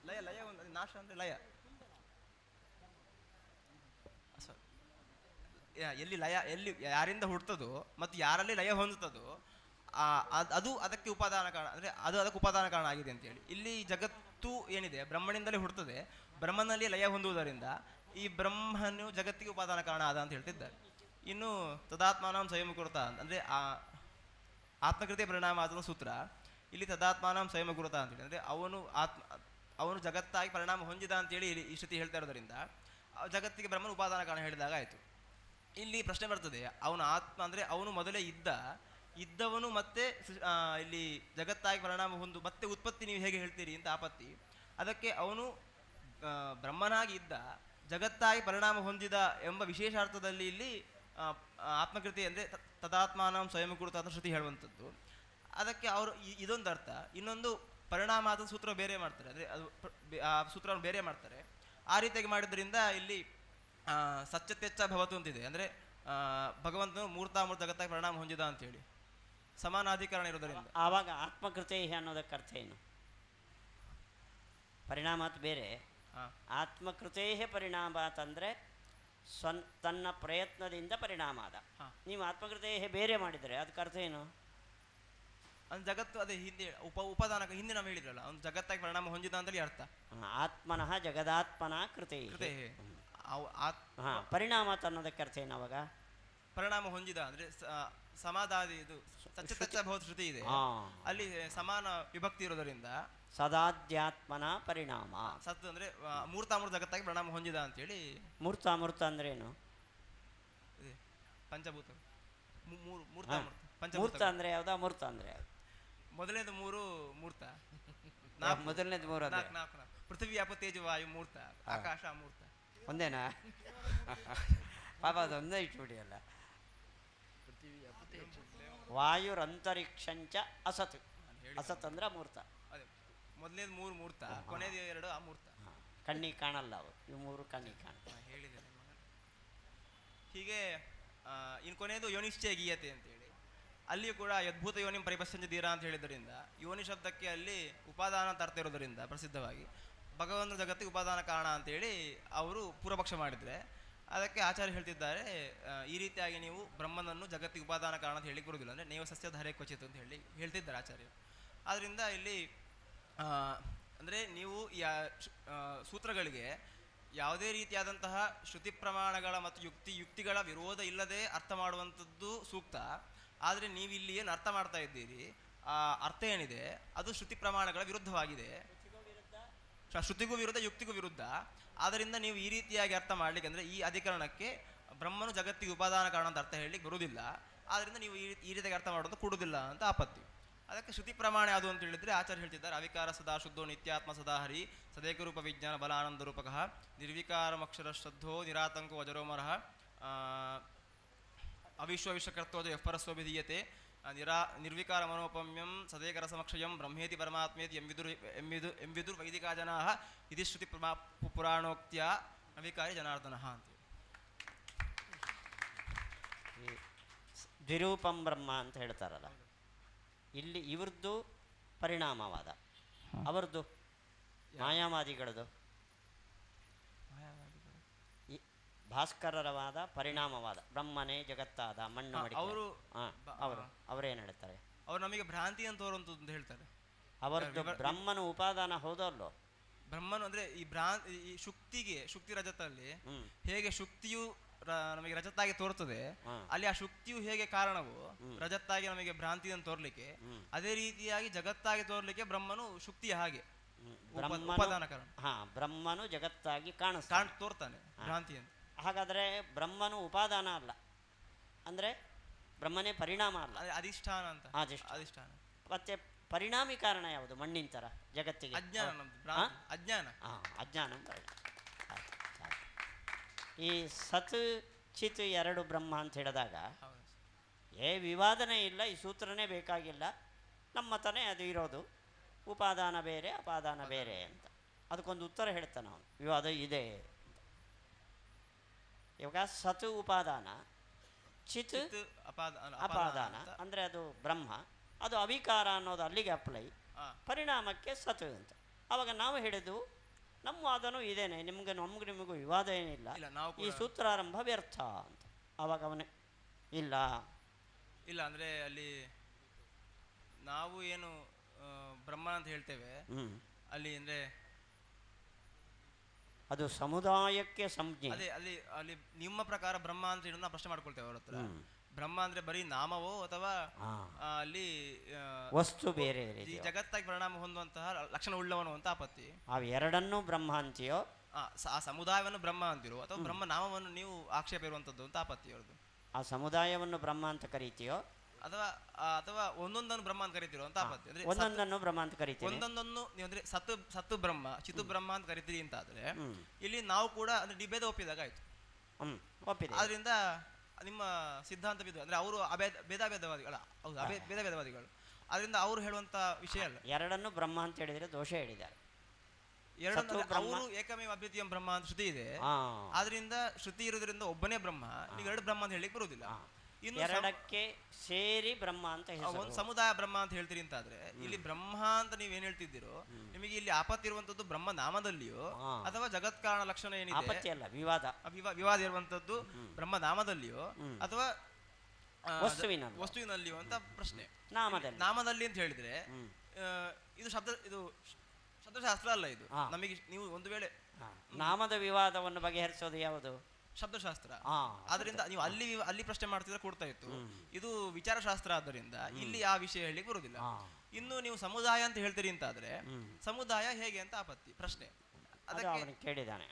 ಲಯ ಲಯ ಒಂದು ನಾಶ ಅಂದರೆ ಲಯ. ಎಲ್ಲಿ ಲಯ ಎಲ್ಲಿ ಯಾರಿಂದ ಹುಡ್ತದೋ ಮತ್ತು ಯಾರಲ್ಲಿ ಲಯ ಹೊಂದುತ್ತದೋ ಅದು ಅದಕ್ಕೆ ಉಪಾದಾನ ಕಾರಣ, ಅಂದರೆ ಅದು ಅದಕ್ಕೆ ಉಪಾದಾನ ಕಾರಣ ಆಗಿದೆ ಅಂತೇಳಿ. ಇಲ್ಲಿ ಜಗತ್ತು ಏನಿದೆ ಬ್ರಹ್ಮನಿಂದಲೇ ಹುಡ್ತದೆ, ಬ್ರಹ್ಮನಲ್ಲಿ ಲಯ ಹೊಂದುವುದರಿಂದ ಈ ಬ್ರಹ್ಮನು ಜಗತ್ತಿಗೆ ಉಪಾದಾನ ಕಾರಣ ಆದ ಅಂತ ಹೇಳ್ತಿದ್ದಾರೆ. ಇನ್ನು ತದಾತ್ಮಾನಂ ಸ್ವಯಂಕೃತ ಅಂದರೆ ಆತ್ಮಕೃತೆ ಪರಿಣಾಮ ಆದ ಸೂತ್ರ, ಇಲ್ಲಿ ತದಾತ್ಮಾನಂ ಸ್ವಯಂಕೃತ ಅಂತೇಳಿ ಅಂದರೆ ಅವನು ಜಗತ್ತಾಗಿ ಪರಿಣಾಮ ಹೊಂದಿದ ಅಂತೇಳಿ ಈ ಶ್ರುತಿ ಹೇಳ್ತಾ ಇರೋದರಿಂದ ಜಗತ್ತಿಗೆ ಬ್ರಹ್ಮನ ಉಪಾದಾನ ಕಾರಣ ಹೇಳಿದಾಗ ಆಯಿತು. ಇಲ್ಲಿ ಪ್ರಶ್ನೆ ಬರ್ತದೆ, ಅವನು ಆತ್ಮ ಅಂದರೆ ಅವನು ಮೊದಲೇ ಇದ್ದವನು ಮತ್ತೆ ಇಲ್ಲಿ ಜಗತ್ತಾಗಿ ಪರಿಣಾಮ ಹೊಂದು ಮತ್ತೆ ಉತ್ಪತ್ತಿ ನೀವು ಹೇಗೆ ಹೇಳ್ತೀರಿ ಅಂತ ಆಪತ್ತಿ. ಅದಕ್ಕೆ ಅವನು ಬ್ರಹ್ಮನಾಗಿ ಇದ್ದ ಜಗತ್ತಾಗಿ ಪರಿಣಾಮ ಹೊಂದಿದ ಎಂಬ ವಿಶೇಷಾರ್ಥದಲ್ಲಿ ಇಲ್ಲಿ ಆತ್ಮಕೃತಿ ಅಂದರೆ ತದಾತ್ಮಾನಂ ಸ್ವಯಂಕೃತ ಅಂತ ಶ್ರುತಿ ಹೇಳುವಂಥದ್ದು. ಅದಕ್ಕೆ ಅವರು ಇದೊಂದು ಅರ್ಥ. ಇನ್ನೊಂದು ಪರಿಣಾಮ ಆದ ಸೂತ್ರ ಬೇರೆ ಮಾಡ್ತಾರೆ, ಅಂದರೆ ಅದು ಆ ಸೂತ್ರವನ್ನು ಬೇರೆ ಮಾಡ್ತಾರೆ. ಆ ರೀತಿಯಾಗಿ ಮಾಡಿದ್ರಿಂದ ಇಲ್ಲಿ ಸತ್ಯತ್ಯಚ್ಚ ಭವತು ಅಂತಿದೆ, ಅಂದರೆ ಭಗವಂತನು ಮೂರ್ತಾಮೂರ್ತ ಜಗತ್ತಾಗಿ ಪರಿಣಾಮ ಹೊಂದಿದ ಅಂತೇಳಿ ಸಮಾನಾಧಿಕರಣ ಇರೋದರಿಂದ. ಆವಾಗ ಆತ್ಮಕೃತೆ ಅನ್ನೋದಕ್ಕೆ ಅರ್ಥ ಏನು? ಪರಿಣಾಮಾತ್ ಬೇರೆ, ಆತ್ಮಕೃತೇ ಪರಿಣಾಮಾತ್ ಅಂದರೆ ತನ್ನ ಪ್ರಯತ್ನದಿಂದ ಪರಿಣಾಮ ಆದ. ನೀವು ಆತ್ಮಕೃತೆ ಬೇರೆ ಮಾಡಿದರೆ ಅದಕ್ಕೆ ಅರ್ಥ ಏನು? ಜಗತ್ತು ಅದೇ ಹಿಂದೆ ಉಪಾದಾನ ಹಿಂದೆ ನಾವು ಹೇಳಿದ್ರಲ್ಲ, ಅವ್ನು ಜಗತ್ತಾಗಿ ಪರಿಣಾಮ ಹೊಂದಿದ ಅಂತೇಳಿ ಅರ್ಥ. ಆತ್ಮನಃ ಜಗದಾತ್ಮನ ಕೃತೆ ಪರಿಣಾಮ ಅನ್ನೋದಕ್ಕೆ ಅರ್ಥ ಏನು? ಅವಾಗ ಪರಿಣಾಮ ಹೊಂದಿದ ಅಂದ್ರೆ ಸಮಾಧಾದಿ ಇದು ಸತ್ಯತಚ್ಚ ಶ್ರುತಿ ಇದೆ, ಅಲ್ಲಿ ಸಮಾನ ವಿಭಕ್ತಿ ಇರೋದರಿಂದ ಸದಾಧ್ಯಾತ್ಮನ ಪರಿಣಾಮ. ಸತ್ ಅಂದ್ರೆ ಮೂರ್ತಾಮೂರ್ತ ಜಗತ್ತಾಗಿ ಪರಿಣಾಮ ಹೊಂದಿದ ಅಂತೇಳಿ. ಮೂರ್ತಾಮೂರ್ತ ಅಂದ್ರೆ ಏನು? ಪಂಚಭೂತ ಮೂರ್ತ ಅಂದ್ರೆ ಯಾವ್ದು? ಅಮೂರ್ತ ಅಂದ್ರೆ ಯಾವ್ದು? ಮೊದಲನೇದು ಮೂರು ಮೂರ್ತ, ಮೊದಲನೇದು ಮೂರು ನಾಲ್ಕು ಪೃಥ್ವಿ ಅಪ ತೇಜು ವಾಯು ಮೂರ್ತ, ಆಕಾಶ ಅಮೂರ್ತ. ಒಂದೇನಾ? ಪಾಪ ಅದೊಂದೇ ಇಟ್ಬಿಡಿ ಅಲ್ಲ. ವಾಯುರಂತರಿಕ್ಷಂಚ ಅಸತ್, ಅಸತ್ ಅಂದ್ರೆ ಅಮೂರ್ತ. ಮೊದಲನೇದು ಮೂರು ಮೂರ್ತ, ಕೊನೆಯದು ಎರಡು ಅಮೂರ್ತ. ಕಣ್ಣಿಗೆ ಕಾಣಲ್ಲ ಅವು, ಇವು ಮೂರು ಕಣ್ಣಿಗೆ ಕಾಣ್ತವೆ ಹೇಳಿದ್ದೇನೆ. ಹೀಗೆ ಇನ್ನು ಕೊನೆಯದು ಯೋನಿಶ್ಚಯ ಗೀಯತೆ ಅಂತೇಳಿ, ಅಲ್ಲಿಯೂ ಕೂಡ ಅದ್ಭುತ ಯೋನಿಂ ಪರಿಪಶ್ಯಂಚ ಅಂತ ಹೇಳಿದ್ದರಿಂದ ಯೋನಿ ಶಬ್ದಕ್ಕೆ ಅಲ್ಲಿ ಉಪಾದಾನ ಅಂತ ಅರ್ಥ ಇರೋದರಿಂದ ಪ್ರಸಿದ್ಧವಾಗಿ ಭಗವಂತನ ಜಗತ್ತಿಗೆ ಉಪಾದಾನ ಕಾರಣ ಅಂತೇಳಿ ಅವರು ಪೂರ್ವಪಕ್ಷ ಮಾಡಿದರೆ, ಅದಕ್ಕೆ ಆಚಾರ್ಯ ಹೇಳ್ತಿದ್ದಾರೆ ಈ ರೀತಿಯಾಗಿ ನೀವು ಬ್ರಹ್ಮನನ್ನು ಜಗತ್ತಿಗೆ ಉಪಾದಾನ ಕಾರಣ ಅಂತ ಹೇಳಿಕ್ಕೆ ಬರುವುದಿಲ್ಲ, ಅಂದರೆ ನೇವ ಸಸ್ಯಧಾರೆ ಕ್ವಚಿತ್ ಅಂತ ಹೇಳ್ತಿದ್ದಾರೆ ಆಚಾರ್ಯರು. ಆದ್ದರಿಂದ ಇಲ್ಲಿ ಅಂದರೆ ನೀವು ಸೂತ್ರಗಳಿಗೆ ಯಾವುದೇ ರೀತಿಯಾದಂತಹ ಶ್ರುತಿ ಪ್ರಮಾಣಗಳ ಮತ್ತು ಯುಕ್ತಿಗಳ ವಿರೋಧ ಇಲ್ಲದೆ ಅರ್ಥ ಮಾಡುವಂಥದ್ದು ಸೂಕ್ತ. ಆದರೆ ನೀವು ಇಲ್ಲಿ ಏನು ಅರ್ಥ ಮಾಡ್ತಾ ಇದ್ದೀರಿ, ಆ ಅರ್ಥ ಏನಿದೆ ಅದು ಶ್ರುತಿ ಪ್ರಮಾಣಗಳ ವಿರುದ್ಧವಾಗಿದೆ, ಶ್ರುತಿಗೂ ವಿರುದ್ಧ ಯುಕ್ತಿಗೂ ವಿರುದ್ಧ. ಆದ್ದರಿಂದ ನೀವು ಈ ರೀತಿಯಾಗಿ ಅರ್ಥ ಮಾಡ್ಲಿಕ್ಕೆ ಅಂದರೆ ಈ ಅಧಿಕರಣಕ್ಕೆ ಬ್ರಹ್ಮನು ಜಗತ್ತಿಗೆ ಉಪಾದಾನ ಕಾರಣ ಅಂತ ಅರ್ಥ ಹೇಳಲಿಕ್ಕೆ ಬರುವುದಿಲ್ಲ. ಆದ್ದರಿಂದ ನೀವು ಈ ರೀತಿಯಾಗಿ ಅರ್ಥ ಮಾಡೋದು ಕೊಡುವುದಿಲ್ಲ ಅಂತ ಆಪತ್ತಿ. ಅದಕ್ಕೆ ಶ್ರುತಿ ಪ್ರಮಾಣ ಯಾವುದು ಅಂತ ಹೇಳಿದರೆ ಆಚಾರ್ಯ ಹೇಳ್ತಿದ್ದಾರೆ, ಅವಿಕಾರ ಸದಾ ಶುದ್ಧೋ ನಿತ್ಯಾತ್ಮ ಸದಾ ಹರಿ ಸದೇಕರೂಪ ವಿಜ್ಞಾನ ಬಲ ಆನಂದ ರೂಪಕಃ ನಿರ್ವಿಕಾರಮಕ್ಷರ ಶ್ರದ್ಧೋ ನಿರಾತಂಕೋ ಅಜರೋಮರಃ ಅವಿಶ್ವವಿಶ್ವಕರ್ತೋಜ ಯಃಪರಸ್ವಭಿಧೀಯತೆ ನಿರ್ವಿಕಾರ ಮನೋಪಮ್ಯಂ ಸದೇಕರ ಸಮಕ್ಷಯಂ ಬ್ರಹ್ಮೇತಿ ಪರಮಾತ್ಮೇತಿ ಎಂವಿದುರ್ ವೈದಿಕಾ ಜನಾ ಇತಿ ಶ್ರುತಿ ಪುರಾಣೋಕ್ತಿಯ ಅವಿಕಾರಿ ಜನಾರ್ದನಃ ಅಂತ. ದ್ವಿರೂಪಂ ಬ್ರಹ್ಮ ಅಂತ ಹೇಳ್ತಾರಲ್ಲ, ಇಲ್ಲಿ ಇವ್ರದ್ದು ಪರಿಣಾಮವಾದ, ಅವರದ್ದು ಮಾಯಾವಾದಿಗಳದು ಭಾಸ್ಕರರವಾದ ಪರಿಣಾಮವಾದ, ಬ್ರಹ್ಮನೇ ಜಗತ್ತಾದ ಮಣ್ಣು ಮಡಿ ಅವರೇನು ಹೇಳ್ತಾರೆ? ಅವ್ರು ನಮಗೆ ಭ್ರಾಂತಿ ಅಂತ ತೋರುವಂಥದ್ದು ಹೇಳ್ತಾರೆ. ಅವರದ್ದು ಬ್ರಹ್ಮನ ಉಪಾದಾನ ಹೌದಲ್ಲೋ? ಬ್ರಹ್ಮನು ಅಂದ್ರೆ ಈ ಶುಕ್ತಿ ರಜತಲ್ಲಿ ಹೇಗೆ ಶುಕ್ತಿಯು ನಮಗೆ ರಜತಾಗಿ ತೋರ್ತದೆ, ಅಲ್ಲಿ ಆ ಶುಕ್ತಿಯು ಹೇಗೆ ಕಾರಣವು ರಜತ್ತಾಗಿ ನಮಗೆ ಭ್ರಾಂತಿ ಅಂತ ತೋರ್ಲಿಕ್ಕೆ, ಅದೇ ರೀತಿಯಾಗಿ ಜಗತ್ತಾಗಿ ತೋರ್ಲಿಕ್ಕೆ ಬ್ರಹ್ಮನು ಶುಕ್ತಿಯ ಹಾಗೆ ಉಪಾದಾನ ಕಾರಣ. ಬ್ರಹ್ಮನು ಜಗತ್ತಾಗಿ ತೋರ್ತಾನೆ ಭ್ರಾಂತಿ ಅಂತ. ಹಾಗಾದರೆ ಬ್ರಹ್ಮನು ಉಪಾದಾನ ಅಲ್ಲ, ಅಂದರೆ ಬ್ರಹ್ಮನೇ ಪರಿಣಾಮ ಅಲ್ಲ, ಅಧಿಷ್ಠಾನ ಅಂತ. ಅಧಿಷ್ಠಾನ. ಮತ್ತೆ ಪರಿಣಾಮಿ ಕಾರಣ ಯಾವುದು ಮಣ್ಣಿನ ಥರ ಜಗತ್ತಿಗೆ? ಅಜ್ಞಾನ. ಅಜ್ಞಾನ. ಅಜ್ಞಾನ. ಈ ಸತ್ ಚಿತ್ ಎರಡು ಬ್ರಹ್ಮ ಅಂತ ಹೇಳಿದಾಗ ವಿವಾದನೇ ಇಲ್ಲ, ಈ ಸೂತ್ರನೇ ಬೇಕಾಗಿಲ್ಲ, ನಮ್ಮ ಮತನೇ ಅದು ಇರೋದು, ಉಪಾದಾನ ಬೇರೆ ಅಪಾದಾನ ಬೇರೆ ಅಂತ. ಅದಕ್ಕೊಂದು ಉತ್ತರ ಹೇಳ್ತಾನೆ ಅವನು, ವಿವಾದ ಇದೆ ಅಂತ. ಇವಾಗ ಸತ್ ಉಪಾದಾನ, ಚಿತ್ ಅಪಾದಾನ ಅಂದರೆ ಅದು ಬ್ರಹ್ಮ, ಅದು ಅವಿಕಾರ ಅನ್ನೋದು ಅಲ್ಲಿಗೆ ಅಪ್ಲೈ, ಪರಿಣಾಮಕ್ಕೆ ಸತ್ ಅಂತ. ಆವಾಗ ನಾವು ಹೇಳಿದ್ದು ನಮ್ಮ ವಾದನೂ ಇದೇನೆ, ನಿಮಗೂ ವಿವಾದ ಏನಿಲ್ಲ, ಈ ಸೂತ್ರಾರಂಭ ವ್ಯರ್ಥ ಅಂತ. ಆವಾಗ ಅವನೇ ಇಲ್ಲ ಅಂದರೆ ಅಲ್ಲಿ ನಾವು ಏನು ಬ್ರಹ್ಮ ಅಂತ ಹೇಳ್ತೇವೆ, ಅಲ್ಲಿ ಅಂದರೆ ಅದು ಸಮುದಾಯಕ್ಕೆ ಸಂಜ್ಞೆ. ಅದೇ ಅಲ್ಲಿ ನಿಮ್ಮ ಪ್ರಕಾರ ಬ್ರಹ್ಮ ಅಂತ ಹೇಳಿ ನಾವು ಪ್ರಶ್ನೆ ಮಾಡ್ಕೊಳ್ತೇವೆ ಅವ್ರ ಹತ್ರ. ಬ್ರಹ್ಮ ಅಂದ್ರೆ ಬರೀ ನಾಮವೋ ಅಥವಾ ಅಲ್ಲಿ ವಸ್ತು ಬೇರೆ ಈ ಜಗತ್ತಾಗಿ ಪರಿಣಾಮ ಹೊಂದುವಂತಹ ಲಕ್ಷಣ ಉಳ್ಳವನು ಅಂತ ಆಪತ್ತಿ. ಎರಡನ್ನೂ ಬ್ರಹ್ಮ ಅಂತೀಯೋ, ಆ ಸಮುದಾಯವನ್ನು ಬ್ರಹ್ಮ ಅಂತಿರೋ ಅಥವಾ ಬ್ರಹ್ಮ ನಾಮವನ್ನು ನೀವು ಆಕ್ಷೇಪ ಇರುವಂತದ್ದು ಅಂತ ಆಪತ್ತಿ ಅವ್ರದ್ದು. ಆ ಸಮುದಾಯವನ್ನು ಬ್ರಹ್ಮ ಅಂತ ಕರೀತೀಯೋ ಅಥವಾ ಒಂದೊಂದನ್ನು ಬ್ರಹ್ಮ ಅಂತ ಕರಿತೀರೋ ಅಂತ ಆಪತ್ತಿ. ಅಂದ್ರೆ ಒಂದೊಂದನ್ನು ಬ್ರಹ್ಮ ಅಂತ ಕರಿತೀವಿ, ಒಂದೊಂದನ್ನು ನೀವು ಅಂದ್ರೆ ಸತ್ತು ಬ್ರಹ್ಮ ಚಿತ್ತು ಬ್ರಹ್ಮ ಅಂತ ಕರಿತೀರಿ ಅಂತ ಆದ್ರೆ ಇಲ್ಲಿ ನಾವು ಕೂಡ ಅಂದ್ರೆ ನಿಭೇದ ಒಪ್ಪಿದಾಗ ಆಯ್ತು. ಆದ್ರಿಂದ ನಿಮ್ಮ ಸಿದ್ಧಾಂತ ಬಿದ್ದು ಅಂದ್ರೆ ಅವರು ಭೇದಾಭೇದವಾದಿಗಳು, ಹೌದು ಭೇದಾಭೇದವಾದಿಗಳು, ಆದ್ರಿಂದ ಅವರು ಹೇಳುವಂತ ವಿಷಯ ಅಲ್ಲ. ಎರಡನ್ನು ಬ್ರಹ್ಮ ಅಂತ ಹೇಳಿದ್ರೆ ದೋಷ ಹೇಳಿದ್ದಾರೆ. ಅವರು ಏಕಮೇವ ಅದ್ವಿತೀಯಂ ಬ್ರಹ್ಮ ಅಂತ ಶ್ರುತಿ ಇದೆ, ಆದ್ರಿಂದ ಶ್ರುತಿ ಇರೋದ್ರಿಂದ ಒಬ್ಬನೇ ಬ್ರಹ್ಮ, ನೀವು ಎರಡು ಬ್ರಹ್ಮ ಅಂತ ಹೇಳಿಕ್ ಬರುವುದಿಲ್ಲ. ಇನ್ನು ಎರಡಕ್ಕೆ ಸೇರಿ ಬ್ರಹ್ಮ ಅಂತ ಒಂದು ಸಮುದಾಯ ಬ್ರಹ್ಮ ಅಂತ ಹೇಳ್ತೀರಿ ಅಂತ ಆದ್ರೆ ಇಲ್ಲಿ ಬ್ರಹ್ಮ ಅಂತ ನೀವೇನ್ ಹೇಳ್ತಿದ್ದೀರೋ ನಿಮಗೆ ಇಲ್ಲಿ ಆಪತ್ತಿ ಇರುವಂತದ್ದು ಬ್ರಹ್ಮ ನಾಮದಲ್ಲಿಯೋ ಅಥವಾ ಜಗತ್ ಕಾರಣ ಲಕ್ಷಣ ಏನಿದೆ ವಿವಾದ ಇರುವಂತದ್ದು ಬ್ರಹ್ಮ ನಾಮದಲ್ಲಿಯೋ ಅಥವಾ ವಸ್ತುವಿನಲ್ಲಿಯೋ ಅಂತ ಪ್ರಶ್ನೆ. ನಾಮದಲ್ಲಿ ಅಂತ ಹೇಳಿದ್ರೆ ಇದು ಶಬ್ದಶಾಸ್ತ್ರ ಅಲ್ಲ, ಇದು ನಮಗೆ ನೀವು ಒಂದು ವೇಳೆ ನಾಮದ ವಿವಾದವನ್ನು ಬಗೆಹರಿಸೋದು ಯಾವುದು? ಶಬ್ದಶಾಸ್ತ್ರ. ಆದ್ರಿಂದ ನೀವು ಅಲ್ಲಿ ಪ್ರಶ್ನೆ ಮಾಡ್ತಿದ್ರೆ ಕೊಡ್ತಾ ಇತ್ತು, ಇದು ವಿಚಾರಶಾಸ್ತ್ರ, ಆದ್ದರಿಂದ ಇಲ್ಲಿ ಆ ವಿಷಯ ಹೇಳಿಕ್ ಬರುವುದಿಲ್ಲ. ಇನ್ನು ನೀವು ಸಮುದಾಯ ಅಂತ ಹೇಳ್ತೀರಿ ಅಂತ ಆದ್ರೆ ಸಮುದಾಯ ಹೇಗೆ ಅಂತ ಆಪತ್ತಿ ಪ್ರಶ್ನೆ. ಅದಕ್ಕೆ ಕೇಳಿದಾನೆ,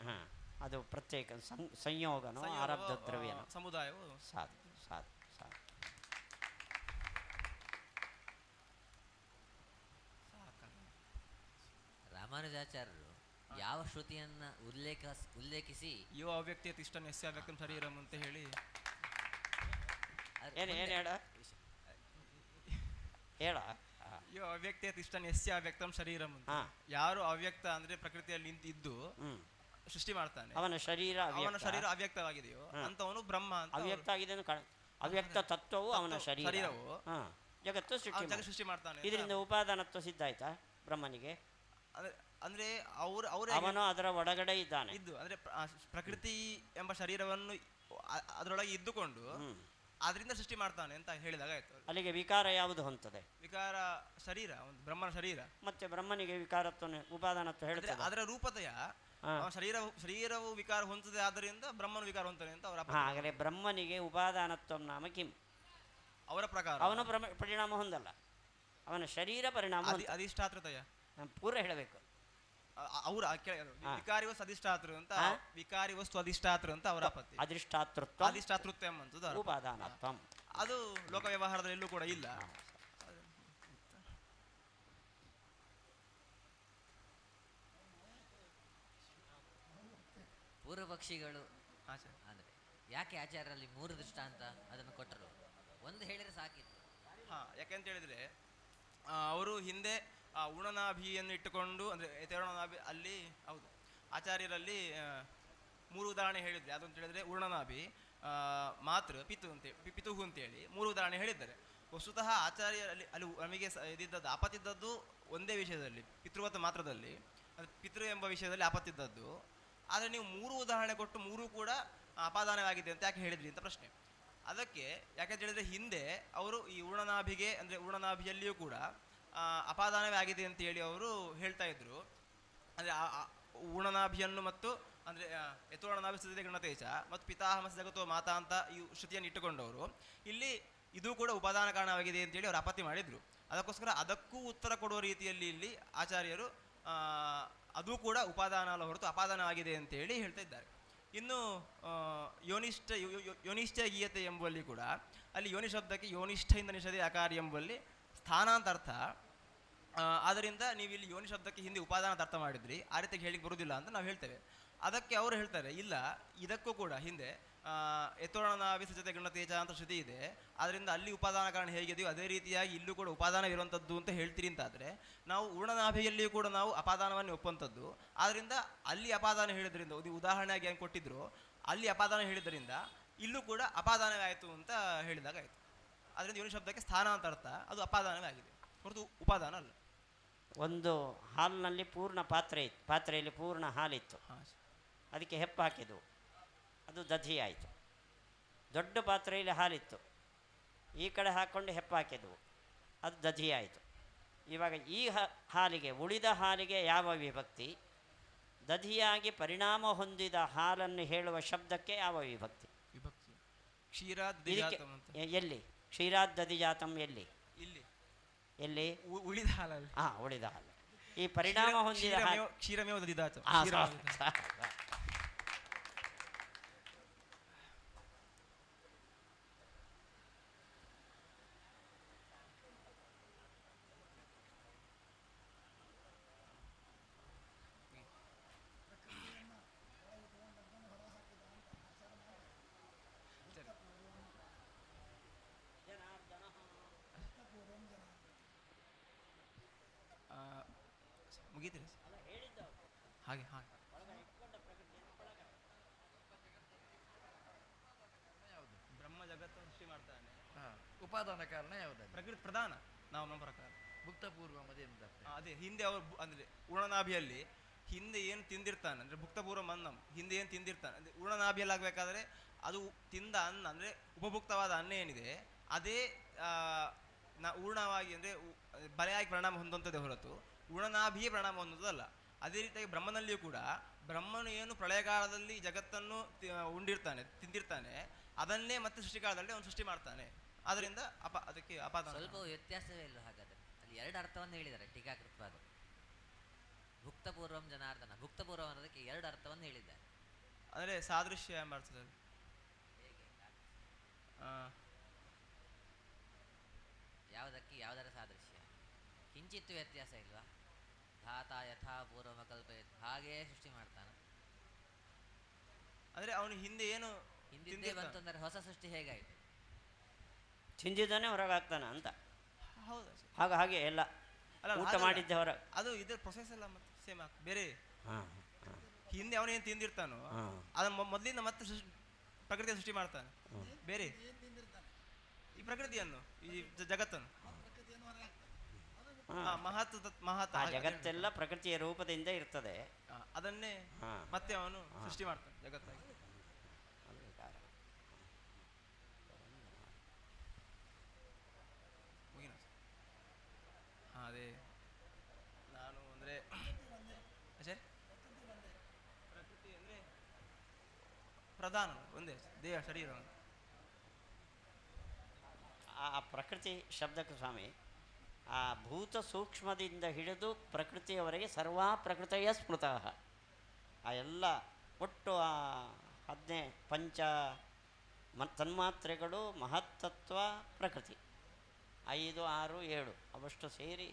ಅದು ಪ್ರತ್ಯೇಕ ಸಂಯೋಗನೋ ಆರಬ್ಧ ದ್ರವ್ಯನೋ ಸಮುದಾಯವು ಸಾಧು ಸಾಧು ಸಾಧು. ರಾಮಾನುಜಾಚಾರ್ಯರು ಯಾವ ಶ್ರುತಿಯನ್ನ ಉಲ್ಲೇಖಿಸಿ ಯೋ ಅವ್ಯಕ್ತಿಯ ತಿಷ್ಠನ್ ಯಸ್ಯ ಅವ್ಯಕ್ತಂ ಶರೀರಂ ಅಂತ ಹೇಳಿ ಹೇಳ ಯೋ ಅವ್ಯಕ್ತಿಯ ತಿಷ್ಠನ್ ಯಸ್ಯ ಅವ್ಯಕ್ತಂ ಶರೀರಂ ಅಂತ. ಯಾರು ಅವ್ಯಕ್ತ ಅಂದ್ರೆ ಪ್ರಕೃತಿಯಲ್ಲಿ ಇದ್ದು ಸೃಷ್ಟಿ ಮಾಡ್ತಾನೆ, ಅವನ ಶರೀರ ಅವ್ಯಕ್ತವಾಗಿದೆಯೋ ಅಂತವನು ಬ್ರಹ್ಮ ಅಂತ. ಅವ್ಯಕ್ತ ಆಗಿದೆ, ಅವ್ಯಕ್ತ ತತ್ವವು ಅವನ ಶರೀರವು ಜಗತ್ತು ಸೃಷ್ಟಿ ಮಾಡ್ತಾನೆ. ಇದರಿಂದ ಉಪಾದಾನತ್ವ ಸಿದ್ಧ ಆಯ್ತಾ ಬ್ರಹ್ಮನಿಗೆ? ಅಂದ್ರೆ ಅವನು ಅದರ ಒಳಗಡೆ ಇದ್ದಾನೆ, ಅಂದ್ರೆ ಪ್ರಕೃತಿ ಎಂಬ ಶರೀರವನ್ನು ಅದರೊಳಗೆ ಇದ್ದುಕೊಂಡು ಅದರಿಂದ ಸೃಷ್ಟಿ ಮಾಡ್ತಾನೆ ಅಂತ ಹೇಳಿದಾಗ ಆಯ್ತು. ಅಲ್ಲಿಗೆ ವಿಕಾರ ಯಾವುದು ಹೊಂತದೆ? ವಿಕಾರ ಶರೀರ, ಒಂದು ಬ್ರಹ್ಮನ ಶರೀರ. ಮತ್ತೆ ಬ್ರಹ್ಮನಿಗೆ ವಿಕಾರತ್ವ ಉಪಾದಾನತ್ವ ಹೇಳಿದ್ರೆ ಅದರ ರೂಪತೆಯ ಶರೀರವು ವಿಕಾರ ಹೊಂದದೆ, ಆದ್ದರಿಂದ ಬ್ರಹ್ಮನ ವಿಕಾರ ಹೊಂತಾನೆ ಅಂತ ಅವರ. ಹಾಗಾದ್ರೆ ಬ್ರಹ್ಮನಿಗೆ ಉಪಾದಾನತ್ವ ನಾಮ ಕಿಂ? ಅವರ ಪ್ರಕಾರ ಅವನ ಪರಿಣಾಮ ಹೊಂದಲ್ಲ, ಅವನ ಶರೀರ ಪರಿಣಾಮ. ಅಧಿಷ್ಠಾತೃತೆಯ ಪೂರ ಹೇಳಬೇಕು. ಅವ್ರ ವಿಕಾರಿ ವಸ್ತು ಅಧಿಷ್ಠಾತೃ ಅಂತ, ವಿಕಾರಿ ವಸ್ತು ಅಧಿಷ್ಠಾತೃ ಅಂತ ಅವರ ಆಪತ್ತಿ. ಅಧಿಷ್ಠಾತೃತ್ವ ಎಂಬಂತದ್ದು ಉಪಾದಾನತ್ವ. ಅದು ಲೋಕ ವ್ಯವಹಾರದಲ್ಲಿ ಎಲ್ಲೂ ಕೂಡ ಇಲ್ಲ. ಪೂರ್ವ ಪಕ್ಷಿಗಳು ಅಂದ್ರೆ ಯಾಕೆ ಆಚಾರ್ಯರಲ್ಲಿ 3 ದೃಷ್ಟಾಂತ ಅದನ್ನು ಕೊಟ್ಟರು? ಒಂದು ಹೇಳಿದ್ರೆ ಸಾಕಿತ್ತು. ಯಾಕೆಂತ ಹೇಳಿದ್ರೆ ಅವರು ಹಿಂದೆ ಉಣನಾಭಿಯನ್ನು ಇಟ್ಟುಕೊಂಡು ಅಂದ್ರೆ ತೇರಣನಾಭಿ ಅಲ್ಲಿ, ಹೌದು ಆಚಾರ್ಯರಲ್ಲಿ 3 ಉದಾಹರಣೆ ಹೇಳಿದ್ರೆ. ಅದಂತ ಹೇಳಿದ್ರೆ ಉರ್ಣನಾಭಿ, ಮಾತೃ, ಪಿತುಹು ಅಂತೇಳಿ 3 ಉದಾಹರಣೆ ಹೇಳಿದ್ದಾರೆ. ವಸ್ತುತಃ ಆಚಾರ್ಯರಲ್ಲಿ ಅಲ್ಲಿ ನಮಗೆ ಇದ್ದಿದ್ದದ್ದು ಆಪತ್ತಿದ್ದದ್ದು ಒಂದೇ ವಿಷಯದಲ್ಲಿ, ಪಿತೃವತ್ ಮಾತ್ರದಲ್ಲಿ, ಪಿತೃ ಎಂಬ ವಿಷಯದಲ್ಲಿ ಆಪತ್ತಿದ್ದದ್ದು. ಆದರೆ ನೀವು 3 ಉದಾಹರಣೆ ಕೊಟ್ಟು 3 ಕೂಡ ಅಪಾದಾನವಾಗಿದೆ ಅಂತ ಯಾಕೆ ಹೇಳಿದ್ರಿ ಅಂತ ಪ್ರಶ್ನೆ. ಅದಕ್ಕೆ ಯಾಕೆಂತ ಹೇಳಿದ್ರೆ ಹಿಂದೆ ಅವರು ಈ ಉರ್ಣನಾಭಿಗೆ ಅಂದರೆ ಉರ್ಣನಾಭಿಯಲ್ಲಿಯೂ ಕೂಡ ಅಪಾದಾನವೇ ಆಗಿದೆ ಅಂತ ಹೇಳಿ ಅವರು ಹೇಳ್ತಾ ಇದ್ರು. ಅಂದರೆ ಉರ್ಣನಾಭಿಯನ್ನು ಮತ್ತು ಅಂದರೆ ಯಥೋರ್ಣನಾಭಿ ಸ್ಥಿತಿ ಗಣತೇಜ ಮತ್ತು ಪಿತಾಹಮಸ ಜಗತ್ತೋ ಮಾತಾ ಅಂತ ಈ ಶ್ರುತಿಯನ್ನು ಇಟ್ಟುಕೊಂಡವರು ಇಲ್ಲಿ ಇದು ಕೂಡ ಉಪಾದಾನ ಕಾರಣವಾಗಿದೆ ಅಂತೇಳಿ ಅವರು ಆಪತ್ತಿ ಮಾಡಿದರು. ಅದಕ್ಕೋಸ್ಕರ ಅದಕ್ಕೂ ಉತ್ತರ ಕೊಡುವ ರೀತಿಯಲ್ಲಿ ಇಲ್ಲಿ ಆಚಾರ್ಯರು ಅದು ಕೂಡ ಉಪಾದಾನ ಅಲ್ಲ ಹೊರತು ಅಪಾದಾನವಾಗಿದೆ ಅಂತೇಳಿ ಹೇಳ್ತಾ ಇದ್ದಾರೆ. ಇನ್ನು ಯೋನಿಷ್ಠ ಗೀಯತೆ ಎಂಬುವಲ್ಲಿ ಕೂಡ ಅಲ್ಲಿ ಯೋನಿ ಶಬ್ದಕ್ಕೆ ಯೋನಿಷ್ಠೆಯಿಂದ ನಿಷೇಧ ಅಕಾರಿ ಎಂಬುವಲ್ಲಿ ಸ್ಥಾನಾಂತರ್ಥ. ಆದ್ದರಿಂದ ನೀವು ಇಲ್ಲಿ ಯೋನಿ ಶಬ್ದಕ್ಕೆ ಹಿಂದೆ ಉಪಾದಾನ ಅರ್ಥ ಮಾಡಿದ್ರಿ, ಆ ರೀತಿಯಾಗಿ ಹೇಳಿಕ್ಕೆ ಬರುವುದಿಲ್ಲ ಅಂತ ನಾವು ಹೇಳ್ತೇವೆ. ಅದಕ್ಕೆ ಅವರು ಹೇಳ್ತಾರೆ ಇಲ್ಲ, ಇದಕ್ಕೂ ಕೂಡ ಹಿಂದೆ ಯಥೋಣನಾಭಿ ಸಜತೆ ಗಣತೇಜ ಅಂತ ಶ್ರುತಿ ಇದೆ, ಆದ್ದರಿಂದ ಅಲ್ಲಿ ಉಪಾದಾನ ಕಾರಣ ಹೇಗಿದೆಯೋ ಅದೇ ರೀತಿಯಾಗಿ ಇಲ್ಲೂ ಕೂಡ ಉಪಾದಾನವಿರುವಂಥದ್ದು ಅಂತ ಹೇಳ್ತೀರಿ ಅಂತಾದರೆ, ನಾವು ಊರ್ಣನಾಭಿಯಲ್ಲಿಯೂ ಕೂಡ ನಾವು ಅಪಾದಾನವನ್ನು ಒಪ್ಪುವಂಥದ್ದು. ಆದ್ದರಿಂದ ಅಲ್ಲಿ ಅಪಾದಾನ ಹೇಳಿದ್ರಿಂದ, ಉದಾಹರಣೆಯಾಗಿ ಏನು ಕೊಟ್ಟಿದ್ರು, ಅಲ್ಲಿ ಅಪಾದಾನ ಹೇಳಿದ್ರಿಂದ ಇಲ್ಲೂ ಕೂಡ ಅಪಾದಾನವೇ ಆಯಿತು ಅಂತ ಹೇಳಿದಾಗ ಆಯಿತು. ಅದರಿಂದ ಯೋನಿ ಶಬ್ದಕ್ಕೆ ಸ್ಥಾನಾಂತರ್ಥ, ಅದು ಅಪಾದಾನವೇ ಆಗಿದೆ ಹೊರತು ಉಪಾದಾನ ಅಲ್ಲ. ಒಂದು ಹಾಲಿನಲ್ಲಿ ಪೂರ್ಣ ಪಾತ್ರೆ ಇತ್ತು, ಪಾತ್ರೆಯಲ್ಲಿ ಪೂರ್ಣ ಹಾಲಿತ್ತು, ಅದಕ್ಕೆ ಹೆಪ್ಪು ಹಾಕಿದ್ದು, ಅದು ದಧಿ ಆಯಿತು. ದೊಡ್ಡ ಪಾತ್ರೆಯಲ್ಲಿ ಹಾಲಿತ್ತು, ಈ ಕಡೆ ಹಾಕ್ಕೊಂಡು ಹೆಪ್ಪು ಹಾಕಿದ್ವು, ಅದು ದಧಿ ಆಯಿತು. ಇವಾಗ ಈ ಹಾಲಿಗೆ, ಉಳಿದ ಹಾಲಿಗೆ ಯಾವ ವಿಭಕ್ತಿ? ದಧಿಯಾಗಿ ಪರಿಣಾಮ ಹೊಂದಿದ ಹಾಲನ್ನು ಹೇಳುವ ಶಬ್ದಕ್ಕೆ ಯಾವ ವಿಭಕ್ತಿ? ಎಲ್ಲಿ ಕ್ಷೀರಾದಧಿಜಾತಂ? ಎಲ್ಲಿ ಎಲ್ಲಿ? ಉಳಿದ ಹಾಲಲ್ಲಿ. ಉಳಿದ ಹಾಲು. ಈ ಪರಿಣಾಮ ಹೊಂದಿದ ಕ್ಷೀರಮೇವ ದಧಿಜಾತಂ. ಮುಗೀತಿರಿ ಹಾಗೆ ಹಾಗೆ. ಬ್ರಹ್ಮ ಜಗತ್ತನ್ನು ಸೃಷ್ಟಿ ಮಾಡ್ತಾನೆ. ಉಪಾದಾನ ಕಾರಣ ಯಾವುದು? ಪ್ರಕೃತಿ ಪ್ರಧಾನ. ನಾವು ನಮ್ಮ ಪ್ರಕಾರ ಭುಕ್ತಪೂರ್ವ ಅದೇ ಹಿಂದೆ ಅವರು ಅಂದರೆ ಉರ್ಣನಾಭಿಯಲ್ಲಿ ಹಿಂದೆ ಏನು ತಿಂದಿರ್ತಾನೆ ಅಂದರೆ ಭುಕ್ತಪೂರ್ವ ಅನ್ನಂ, ಹಿಂದೆ ಏನು ತಿಂದಿರ್ತಾನೆ ಅಂದರೆ ಉರ್ಣನಾಭಿಯಲ್ಲಿ ಆಗಬೇಕಾದ್ರೆ ಅದು ತಿಂದ ಅನ್ನ ಅಂದರೆ ಉಪಭುಕ್ತವಾದ ಅನ್ನ ಏನಿದೆ ಅದೇ ಊರ್ಣವಾಗಿ ಅಂದರೆ ಬಲೆಯಾಗಿ ಪರಿಣಾಮ ಹೊಂದುವಂಥದ್ದೇ ಹೊರತು ಉರ್ಣನಾಭಿಯೇ ಪರಿಣಾಮ ಹೊಂದುವುದಲ್ಲ. ಅದೇ ರೀತಿಯಾಗಿ ಬ್ರಹ್ಮನಲ್ಲಿಯೂ ಕೂಡ ಬ್ರಹ್ಮನು ಏನು ಪ್ರಳಯಕಾಲದಲ್ಲಿ ಜಗತ್ತನ್ನು ಉಂಡಿರ್ತಾನೆ, ತಿಂದಿರ್ತಾನೆ, ಅದನ್ನೇ ಮತ್ತೆ ಸೃಷ್ಟಿಕಾಲದಲ್ಲಿ ಅವನು ಸೃಷ್ಟಿ ಮಾಡ್ತಾನೆ. ಅದರಿಂದ ಅದಕ್ಕೆ ಅಪಾದಾನ. ಸ್ವಲ್ಪ ವ್ಯತ್ಯಾಸವೇ ಇಲ್ಲ ಹಾಗಾದರೆ. ಅಲ್ಲಿ ಎರಡು ಅರ್ಥವನ್ನು ಹೇಳಿದ್ದಾರೆ ಟೀಕಾಕೃತ್ವಾದ. ಭುಕ್ತಪೂರ್ವಂ ಜನಾರ್ದನ, ಭುಕ್ತಪೂರ್ವ ಅನ್ನೋದಕ್ಕೆ ಎರಡು ಅರ್ಥವನ್ನು ಹೇಳಿದ್ದಾರೆ. ಅಂದರೆ ಸಾದೃಶ್ಯ ಎಂಬ ಅರ್ಥದಲ್ಲಿ ಯಾವುದಕ್ಕೆ ಯಾವುದರ ಸಾದೃಶ್ಯ? ಕಿಂಚಿತ್ತು ವ್ಯತ್ಯಾಸ ಇಲ್ವಾ? ಧಾತ ಯಥಾ ಪೂರ್ವಮ ಕಲ್ಪಯತ್, ಹಾಗೇ ಸೃಷ್ಟಿ ಮಾಡ್ತಾನೆ. ಅಂದರೆ ಅವನು ಹಿಂದೆ ಏನು ಹಿಂದಿದ್ದೇ ಬಂತು ಅಂದರೆ ಹೊಸ ಸೃಷ್ಟಿ ಹೇಗಾಯಿತು? ಚಿಂಜಿದಾನೆ ಹೊರಗಾಗ್ತಾನ ಅಂತ. ಹೌದಾ? ಹಾಗೆ ಎಲ್ಲ ಊಟ ಮಾಡಿದ್ದೆ ಹೊರ, ಅದು ಇದ್ರ ಪ್ರೊಸೆಸ್ ಎಲ್ಲ ಮತ್ತೆ ಸೇಮ್ ಬೇರೆ. ಹಿಂದೆ ಅವನೇನು ತಿಂದಿರ್ತಾನೋ ಅದನ್ನ ಮೊದಲಿಂದ ಮತ್ತೆ ಪ್ರಕೃತಿ ಸೃಷ್ಟಿ ಮಾಡ್ತಾನೆ ಬೇರೆ. ಈ ಪ್ರಕೃತಿಯನ್ನು, ಈ ಜಗತ್ತನ್ನು ಜಗತ್ತೆಲ್ಲ ಪ್ರಕೃತಿಯ ರೂಪದಿಂದ ಇರ್ತದೆ, ಅದನ್ನೇ ಮತ್ತೆ ಅವನು ಸೃಷ್ಟಿ ಮಾಡ್ತಾನೆ ಜಗತ್ತಾಗಿ. ಅದೇ ನಾನು ಅಂದರೆ ಪ್ರಕೃತಿ ಅಂದರೆ ಪ್ರಧಾನ ಒಂದೇ ದೇಹ ಶರೀರ. ಆ ಪ್ರಕೃತಿ ಶಬ್ದಕ್ಕೆ ಸ್ವಾಮಿ, ಆ ಭೂತ ಸೂಕ್ಷ್ಮದಿಂದ ಹಿಡಿದು ಪ್ರಕೃತಿಯವರೆಗೆ ಸರ್ವಾ ಪ್ರಕೃತಿಯ ಸ್ಮೃತಃ. ಆ ಎಲ್ಲ ಒಟ್ಟು ಆ 15 ತನ್ಮಾತ್ರೆಗಳು ಮಹತ್ತತ್ವ ಪ್ರಕೃತಿ 5, 6, 7 ಅವಷ್ಟು ಸೇರಿ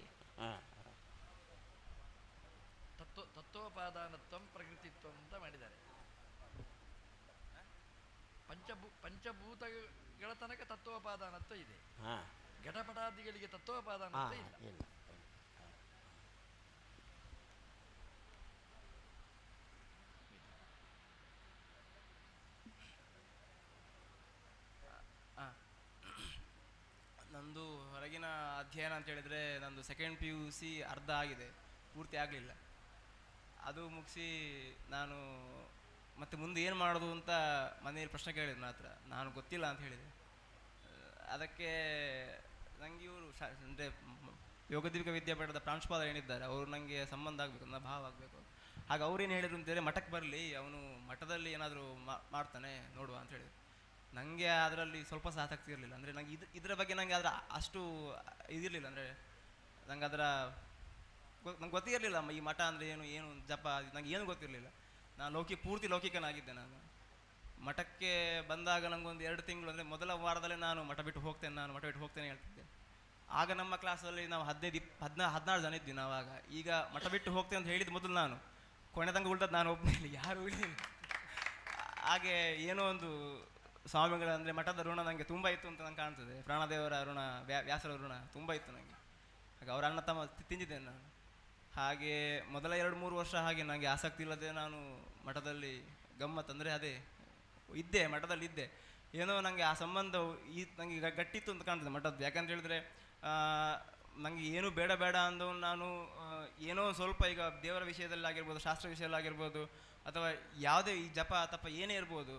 ತತ್ವೋಪಾದಾನತ್ವ ಪ್ರಕೃತಿತ್ವ ಅಂತ ಮಾಡಿದ್ದಾರೆ. ಪಂಚಭೂತಗಳ ತನಕ ತತ್ವೋಪಾದಾನತ್ವ ಇದೆ, ಘಟಪಟಾದಿಗಳಿಗೆ ತತ್ವೋಪಾದಾನತ್ವ ಇಲ್ಲ. ನಂದು ಹೊರಗಿನ ಅಧ್ಯಯನ ಅಂತ ಹೇಳಿದರೆ ನಂದು ಸೆಕೆಂಡ್ PUC ಅರ್ಧ ಆಗಿದೆ, ಪೂರ್ತಿ ಆಗಲಿಲ್ಲ. ಅದು ಮುಗಿಸಿ ನಾನು ಮತ್ತೆ ಮುಂದೆ ಏನು ಮಾಡೋದು ಅಂತ ಮನೆಯಲ್ಲಿ ಪ್ರಶ್ನೆ ಕೇಳಿದ್ರು ನನ್ನ ಹತ್ರ. ನಾನು ಗೊತ್ತಿಲ್ಲ ಅಂತ ಹೇಳಿದೆ. ಅದಕ್ಕೆ ನನಗೆ ಇವರು ಅಂದರೆ ಯೋಗದೀಪಿಕ ವಿದ್ಯಾಪೀಠದ ಪ್ರಾಂಶುಪಾಲರು ಏನಿದ್ದಾರೆ ಅವರು ನನಗೆ ಸಂಬಂಧ ಆಗಬೇಕು, ನನ್ನ ಭಾವ ಆಗಬೇಕು. ಹಾಗೆ ಅವ್ರೇನು ಹೇಳಿದ್ರು ಅಂತೇಳಿ ಮಠಕ್ಕೆ ಬರಲಿ, ಅವನು ಮಠದಲ್ಲಿ ಏನಾದರೂ ಮಾಡ್ತಾನೆ ನೋಡುವ ಅಂತ ಹೇಳಿದ್ರು. ನನಗೆ ಅದರಲ್ಲಿ ಸ್ವಲ್ಪ ಸಹ ಆಸಕ್ತಿ ಇರಲಿಲ್ಲ. ಅಂದರೆ ನನಗೆ ಇದರ ಬಗ್ಗೆ ನನಗೆ ಅದರ ಅಷ್ಟು ಇದಿರಲಿಲ್ಲ. ಅಂದರೆ ನಂಗೆ ಅದರ ನಂಗೆ ಗೊತ್ತಿರಲಿಲ್ಲ ಈ ಮಠ ಅಂದರೆ ಏನು ಜಪ, ನನಗೆ ಏನು ಗೊತ್ತಿರಲಿಲ್ಲ. ನಾನು ಪೂರ್ತಿ ಲೌಕಿಕನಾಗಿದ್ದೆ ನಾನು. ಮಠಕ್ಕೆ ಬಂದಾಗ ನನಗೊಂದು 2 ತಿಂಗಳು, ಅಂದರೆ ಮೊದಲ ವಾರದಲ್ಲೇ ನಾನು ಮಠ ಬಿಟ್ಟು ಹೋಗ್ತೇನೆ ಹೇಳ್ತಿದ್ದೆ. ಆಗ ನಮ್ಮ ಕ್ಲಾಸಲ್ಲಿ ನಾವು 16 ಜನ ಇದ್ವಿ ನಾವಾಗ. ಈಗ ಮಠ ಬಿಟ್ಟು ಹೋಗ್ತೇನೆ ಅಂತ ಹೇಳಿದ್ದು ಮೊದಲು ನಾನು, ಕೊನೆ ತನಕ ಉಳಿದದ್ದು ನಾನು ಒಬ್ಬನೇ, ಯಾರು ಉಳಿದಿಲ್ಲ. ಹಾಗೆ ಏನೋ ಒಂದು ಸ್ವಾಮಿಗಳ ಅಂದರೆ ಮಠದ ಋಣ ನನಗೆ ತುಂಬ ಇತ್ತು ಅಂತ ನಂಗೆ ಕಾಣ್ತದೆ. ಪ್ರಾಣದೇವರ ಋಣ, ವ್ಯಾಸರ ಋಣ ತುಂಬ ಇತ್ತು ನನಗೆ. ಹಾಗೆ ಅವರ ಅಣ್ಣ ತಮ್ಮ ತಿಂದಿದ್ದೇನೆ ನಾನು. ಹಾಗೆ ಮೊದಲ 2-3 ವರ್ಷ ಹಾಗೆ ನನಗೆ ಆಸಕ್ತಿ ಇಲ್ಲದೆ ನಾನು ಮಠದಲ್ಲಿ ಗಮ್ಮತ್ತು, ಅಂದರೆ ಅದೇ ಇದ್ದೆ, ಮಠದಲ್ಲಿ ಇದ್ದೆ. ಏನೋ ನನಗೆ ಆ ಸಂಬಂಧ ನನಗೆ ಗಟ್ಟಿತ್ತು ಅಂತ ಕಾಣ್ತದೆ ಮಠದ್ದು. ಯಾಕಂತ ಹೇಳಿದ್ರೆ ನನಗೆ ಏನು ಬೇಡ ಅಂದವು ನಾನು ಏನೋ ಸ್ವಲ್ಪ ಈಗ ದೇವರ ವಿಷಯದಲ್ಲಿ ಆಗಿರ್ಬೋದು, ಶಾಸ್ತ್ರ ವಿಷಯದಲ್ಲಿ ಆಗಿರ್ಬೋದು, ಅಥವಾ ಯಾವುದೇ ಈ ಜಪ ತಪ ಏನೇ ಇರ್ಬೋದು,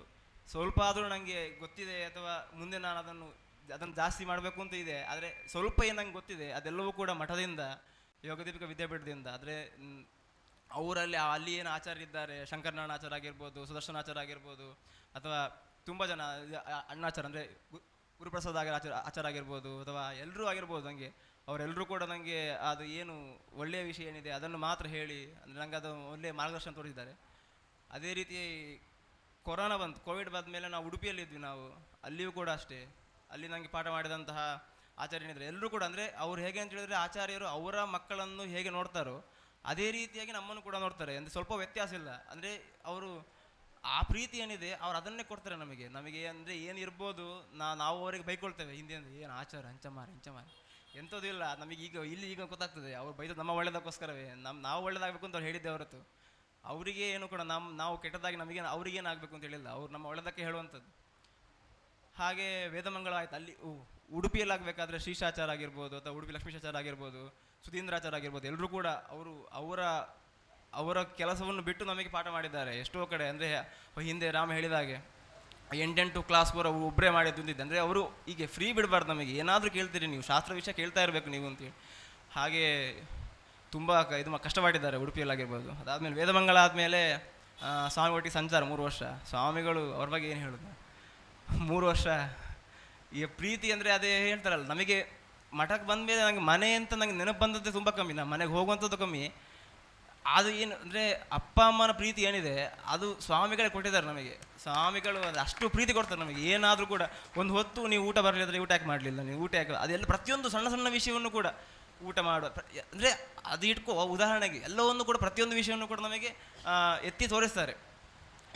ಸ್ವಲ್ಪ ಆದರೂ ನನಗೆ ಗೊತ್ತಿದೆ, ಅಥವಾ ಮುಂದೆ ನಾನು ಅದನ್ನು ಜಾಸ್ತಿ ಮಾಡಬೇಕು ಅಂತ ಇದೆ. ಆದರೆ ಸ್ವಲ್ಪ ಏನು ನಂಗೆ ಗೊತ್ತಿದೆ, ಅದೆಲ್ಲವೂ ಕೂಡ ಮಠದಿಂದ, ಯೋಗದೀಪಿಕ ವಿದ್ಯಾಪೀಠದಿಂದ. ಆದರೆ ಅವರಲ್ಲಿ ಅಲ್ಲಿ ಏನು ಆಚಾರ್ಯ ಇದ್ದಾರೆ, ಶಂಕರನಾರಾಯಣ ಆಚಾರ್ಯ ಆಗಿರ್ಬೋದು, ಸುದರ್ಶನಾಚಾರ್ಯ ಆಗಿರ್ಬೋದು, ಅಥವಾ ತುಂಬ ಜನ ಅಣ್ಣಾಚಾರ್ಯ ಅಂದರೆ ಗುರುಪ್ರಸಾದ್ ಆಚಾರ್ಯ ಆಗಿರ್ಬೋದು, ಅಥವಾ ಎಲ್ಲರೂ ಆಗಿರ್ಬೋದು, ನನಗೆ ಅವರೆಲ್ಲರೂ ಕೂಡ ನನಗೆ ಅದು ಏನು ಒಳ್ಳೆಯ ವಿಷಯ ಏನಿದೆ ಅದನ್ನು ಮಾತ್ರ ಹೇಳಿ, ಅಂದರೆ ನನಗೆ ಅದು ಒಳ್ಳೆಯ ಮಾರ್ಗದರ್ಶನ ತೋರಿಸಿದ್ದಾರೆ. ಅದೇ ರೀತಿ ಕೊರೋನಾ ಬಂತು, ಕೋವಿಡ್ ಬಂದ ಮೇಲೆ ನಾವು ಉಡುಪಿಯಲ್ಲಿದ್ವಿ. ನಾವು ಅಲ್ಲಿಯೂ ಕೂಡ ಅಷ್ಟೇ, ಅಲ್ಲಿ ನನಗೆ ಪಾಠ ಮಾಡಿದಂತಹ ಆಚಾರ್ಯನಿದ್ರೆ ಎಲ್ಲರೂ ಕೂಡ, ಅಂದರೆ ಅವ್ರು ಹೇಗೆ ಅಂತ ಹೇಳಿದ್ರೆ ಆಚಾರ್ಯರು ಅವರ ಮಕ್ಕಳನ್ನು ಹೇಗೆ ನೋಡ್ತಾರೋ ಅದೇ ರೀತಿಯಾಗಿ ನಮ್ಮನ್ನು ಕೂಡ ನೋಡ್ತಾರೆ. ಅಂದರೆ ಸ್ವಲ್ಪ ವ್ಯತ್ಯಾಸ ಇಲ್ಲ. ಅಂದರೆ ಅವರು ಆ ಪ್ರೀತಿ ಏನಿದೆ ಅವ್ರು ಅದನ್ನೇ ಕೊಡ್ತಾರೆ ನಮಗೆ. ಅಂದರೆ ಏನು ಇರ್ಬೋದು, ನಾವು ಅವರಿಗೆ ಬೈಕೊಳ್ತೇವೆ ಹಿಂದೆ, ಅಂದರೆ ಏನು ಆಚಾರ ಅಂಚಮಾರಿ ಎಂಥದ್ದು ಇಲ್ಲ. ನಮಗೆ ಈಗ ಗೊತ್ತಾಗ್ತದೆ ಅವ್ರು ಬೈದು ನಮ್ಮ ಒಳ್ಳೇದಕ್ಕೋಸ್ಕರವೇ, ನಾವು ಒಳ್ಳೇದಾಗಬೇಕು ಅಂತ ಅವ್ರು ಹೇಳಿದ್ದೆ ಹೊರತು ಅವರಿಗೆ ಏನು ಕೂಡ ನಾವು ಕೆಟ್ಟದಾಗಿ ಅವ್ರಿಗೇನು ಆಗಬೇಕು ಅಂತ ಹೇಳಿಲ್ಲ, ಅವ್ರು ನಮ್ಮ ಒಳ್ಳೆದಕ್ಕೆ ಹೇಳುವಂಥದ್ದು. ಹಾಗೆ ವೇದಮಂಗಳ ಆಯ್ತು. ಅಲ್ಲಿ ಉಡುಪಿಯಲ್ಲಿ ಆಗಬೇಕಾದ್ರೆ ಶ್ರೀಶಾಚಾರ ಆಗಿರ್ಬೋದು, ಅಥವಾ ಉಡುಪಿ ಲಕ್ಷ್ಮೀಶಾಚಾರ ಆಗಿರ್ಬೋದು, ಸುಧೀಂದ್ರಾಚಾರ ಆಗಿರ್ಬೋದು, ಎಲ್ಲರೂ ಕೂಡ ಅವರ ಕೆಲಸವನ್ನು ಬಿಟ್ಟು ನಮಗೆ ಪಾಠ ಮಾಡಿದ್ದಾರೆ ಎಷ್ಟೋ ಕಡೆ. ಅಂದರೆ ಹಿಂದೆ ರಾಮ ಹೇಳಿದ ಹಾಗೆ 8 ಕ್ಲಾಸ್ ಒಬ್ಬರೇ ಮಾಡಿದ್ದಿದ್ದೆ. ಅಂದರೆ ಅವರು ಹೀಗೆ ಫ್ರೀ ಬಿಡಬಾರ್ದು, ನಮಗೆ ಏನಾದರೂ ಕೇಳ್ತೀರಿ ನೀವು, ಶಾಸ್ತ್ರ ವಿಷಯ ಕೇಳ್ತಾ ಇರಬೇಕು ನೀವು ಅಂತೇಳಿ. ಹಾಗೆ ತುಂಬ ಇದು ಕಷ್ಟಪಟ್ಟಿದ್ದಾರೆ ಉಡುಪಿಯಲ್ಲಾಗಿರ್ಬೋದು. ಅದಾದಮೇಲೆ ವೇದಮಂಗಳ ಆದಮೇಲೆ ಸ್ವಾಮಿ ಒಟ್ಟಿಗೆ ಸಂಚಾರ 3 ವರ್ಷ. ಸ್ವಾಮಿಗಳು ಅವ್ರ ಬಗ್ಗೆ ಏನು ಹೇಳೋದು, 3 ವರ್ಷ ಈ ಪ್ರೀತಿ ಅಂದರೆ ಅದೇ ಹೇಳ್ತಾರಲ್ಲ, ನಮಗೆ ಮಠಕ್ಕೆ ಬಂದ ಮೇಲೆ ನನಗೆ ಮನೆ ಅಂತ ನನಗೆ ನೆನಪು ಬಂದದ್ದೇ ತುಂಬ ಕಮ್ಮಿ, ನಾನು ಮನೆಗೆ ಹೋಗುವಂಥದ್ದು ಕಮ್ಮಿ. ಅದು ಏನು ಅಂದರೆ ಅಪ್ಪ ಅಮ್ಮನ ಪ್ರೀತಿ ಏನಿದೆ ಅದು ಸ್ವಾಮಿಗಳೇ ಕೊಟ್ಟಿದ್ದಾರೆ ನಮಗೆ. ಸ್ವಾಮಿಗಳು ಅಷ್ಟು ಪ್ರೀತಿ ಕೊಡ್ತಾರೆ ನಮಗೆ. ಏನಾದರೂ ಕೂಡ ಒಂದು ಹೊತ್ತು ನೀವು ಊಟ ಬರಲಿದ್ರೆ ಊಟ ಯಾಕೆ ಮಾಡಲಿಲ್ಲ, ನೀವು ಊಟ ಯಾಕೆ, ಅದೆಲ್ಲ ಪ್ರತಿಯೊಂದು ಸಣ್ಣ ವಿಷಯವನ್ನು ಕೂಡ ಊಟ ಮಾಡುವ, ಅಂದರೆ ಅದು ಇಟ್ಕೋ ಉದಾಹರಣೆಗೆ ಎಲ್ಲವನ್ನು ಕೂಡ ಪ್ರತಿಯೊಂದು ವಿಷಯವನ್ನು ಕೂಡ ನಮಗೆ ಎತ್ತಿ ತೋರಿಸ್ತಾರೆ.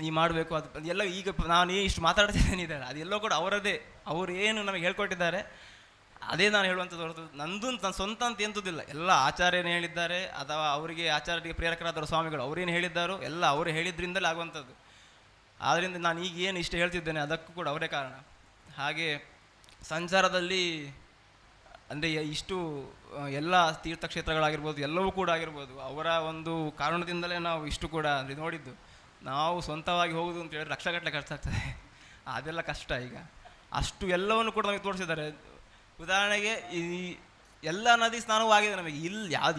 ಈ ಮಾಡಬೇಕು ಅದು ಎಲ್ಲ. ಈಗ ನಾನು ಇಷ್ಟು ಮಾತಾಡ್ತಿದ್ದೇನೆ ಅದೆಲ್ಲೋ ಕೂಡ ಅವರದೇ, ಅವರು ಏನು ನಮಗೆ ಹೇಳ್ಕೊಟ್ಟಿದ್ದಾರೆ ಅದೇ ನಾನು ಹೇಳುವಂಥದ್ದು ಹೊರತು ನನ್ನ ಸ್ವಂತ ಅಂತ ಎಂಥದ್ದಿಲ್ಲ. ಎಲ್ಲ ಆಚಾರ್ಯನೇ ಹೇಳಿದ್ದಾರೆ, ಅಥವಾ ಅವರಿಗೆ ಆಚಾರ್ಯರಿಗೆ ಪ್ರೇರಕರಾದವರು ಸ್ವಾಮಿಗಳು ಅವರೇನು ಹೇಳಿದ್ದಾರೋ ಎಲ್ಲ ಅವರು ಹೇಳಿದ್ರಿಂದಲೇ ಆಗುವಂಥದ್ದು. ಆದ್ದರಿಂದ ನಾನು ಈಗ ಏನು ಇಷ್ಟು ಹೇಳ್ತಿದ್ದೇನೆ ಅದಕ್ಕೂ ಕೂಡ ಅವರೇ ಕಾರಣ. ಹಾಗೆ ಸಂಸಾರದಲ್ಲಿ ಅಂದರೆ ಇಷ್ಟು ಎಲ್ಲ ತೀರ್ಥಕ್ಷೇತ್ರಗಳಾಗಿರ್ಬೋದು ಎಲ್ಲವೂ ಕೂಡ ಆಗಿರ್ಬೋದು ಅವರ ಒಂದು ಕಾರಣದಿಂದಲೇ ನಾವು ಇಷ್ಟು ಕೂಡ ಅಂದರೆ ನೋಡಿದ್ದು. ನಾವು ಸ್ವಂತವಾಗಿ ಹೋಗುದು ಅಂತ ಹೇಳಿದ್ರೆ ಲಕ್ಷಗಟ್ಟಲೆ ಖರ್ಚಾಗ್ತದೆ, ಅದೆಲ್ಲ ಕಷ್ಟ. ಈಗ ಅಷ್ಟು ಎಲ್ಲವನ್ನು ಕೂಡ ನಮಗೆ ತೋರಿಸಿದ್ದಾರೆ. ಉದಾಹರಣೆಗೆ ಈ ಎಲ್ಲ ನದಿ ಸ್ನಾನವೂ ಆಗಿದೆ ನಮಗೆ.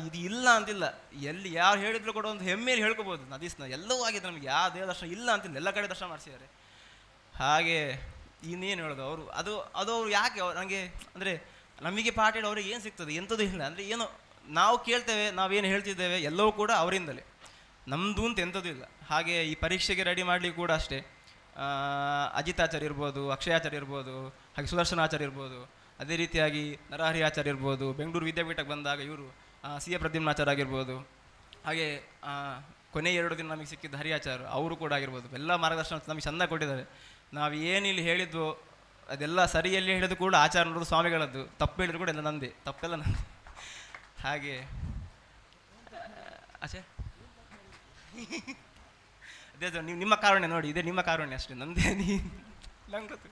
ಇದು ಇಲ್ಲ ಅಂತಿಲ್ಲ, ಎಲ್ಲಿ ಯಾರು ಹೇಳಿದ್ರು ಕೂಡ ಒಂದು ಹೆಮ್ಮೆಯಲ್ಲಿ ಹೇಳ್ಕೊಬೋದು ನದಿ ಸ್ನಾನ ಎಲ್ಲವೂ ಆಗಿದೆ ನಮಗೆ. ಯಾವ ದೇವ ದರ್ಶನ ಇಲ್ಲ ಅಂತಿಲ್ಲ, ಎಲ್ಲ ಕಡೆ ದರ್ಶನ ಮಾಡಿಸಿದ್ದಾರೆ. ಹಾಗೆ ಇನ್ನೇನು ಹೇಳೋದು, ಅದು ಅವರು ಯಾಕೆ ನನಗೆ ಅಂದರೆ ನಮಗೆ ಪಾಠ ಹೇಳಿ ಅವ್ರಿಗೆ ಏನು ಸಿಗ್ತದೆ, ಎಂಥದ್ದು ಇಲ್ಲ. ಅಂದರೆ ಏನು ನಾವು ಕೇಳ್ತೇವೆ, ನಾವೇನು ಹೇಳ್ತಿದ್ದೇವೆ ಎಲ್ಲವೂ ಕೂಡ ಅವರಿಂದಲೇ, ನಮ್ಮದು ಅಂತ ಎಂಥದ್ದು ಇಲ್ಲ. ಹಾಗೆ ಈ ಪರೀಕ್ಷೆಗೆ ರೆಡಿ ಮಾಡಲಿಕ್ಕೆ ಕೂಡ ಅಷ್ಟೇ, ಅಜಿತಾಚಾರ್ಯ ಇರ್ಬೋದು, ಅಕ್ಷಯಾಚಾರ್ಯ ಇರ್ಬೋದು, ಹಾಗೆ ಸುದರ್ಶನಾಚಾರ್ಯ ಇರ್ಬೋದು, ಅದೇ ರೀತಿಯಾಗಿ ನರಹರಿ ಆಚಾರ್ಯ ಇರ್ಬೋದು, ಬೆಂಗಳೂರು ವಿದ್ಯಾಪೀಠಕ್ಕೆ ಬಂದಾಗ ಇವರು CA ಪ್ರದ್ಯುಮ್ನಾಚಾರ್ಯ ಆಗಿರ್ಬೋದು, ಹಾಗೆ ಕೊನೆ 2 ದಿನ ನಮಗೆ ಸಿಕ್ಕಿದ್ದ ಹರಿಯಾಚಾರ್ಯ ಅವರು ಕೂಡ ಆಗಿರ್ಬೋದು. ಎಲ್ಲ ಮಾರ್ಗದರ್ಶನ ನಮಗೆ ಚೆಂದ ಕೊಟ್ಟಿದ್ದಾರೆ. ನಾವು ಏನಿಲ್ಲಿ ಹೇಳಿದ್ವು ಅದೆಲ್ಲ ಸರಿಯಲ್ಲಿ ಹೇಳಿದ್ರು ಕೂಡ ಆಚಾರ್ಯನದು ಸ್ವಾಮಿಗಳದ್ದು, ತಪ್ಪು ಹೇಳಿದ್ರು ಕೂಡ ಎಲ್ಲ ನಂದೇ, ತಪ್ಪೆಲ್ಲ ನಂದೆ. ಹಾಗೆ ಆಚೆ ಅದೇ ನಿಮ್ಮ ಕಾರುಣ್ಯ ನೋಡಿ, ಇದೇ ನಿಮ್ಮ ಕಾರುಣ್ಯ ಅಷ್ಟೇ, ನಂದೇ ನಂಗೆ ಗೊತ್ತು.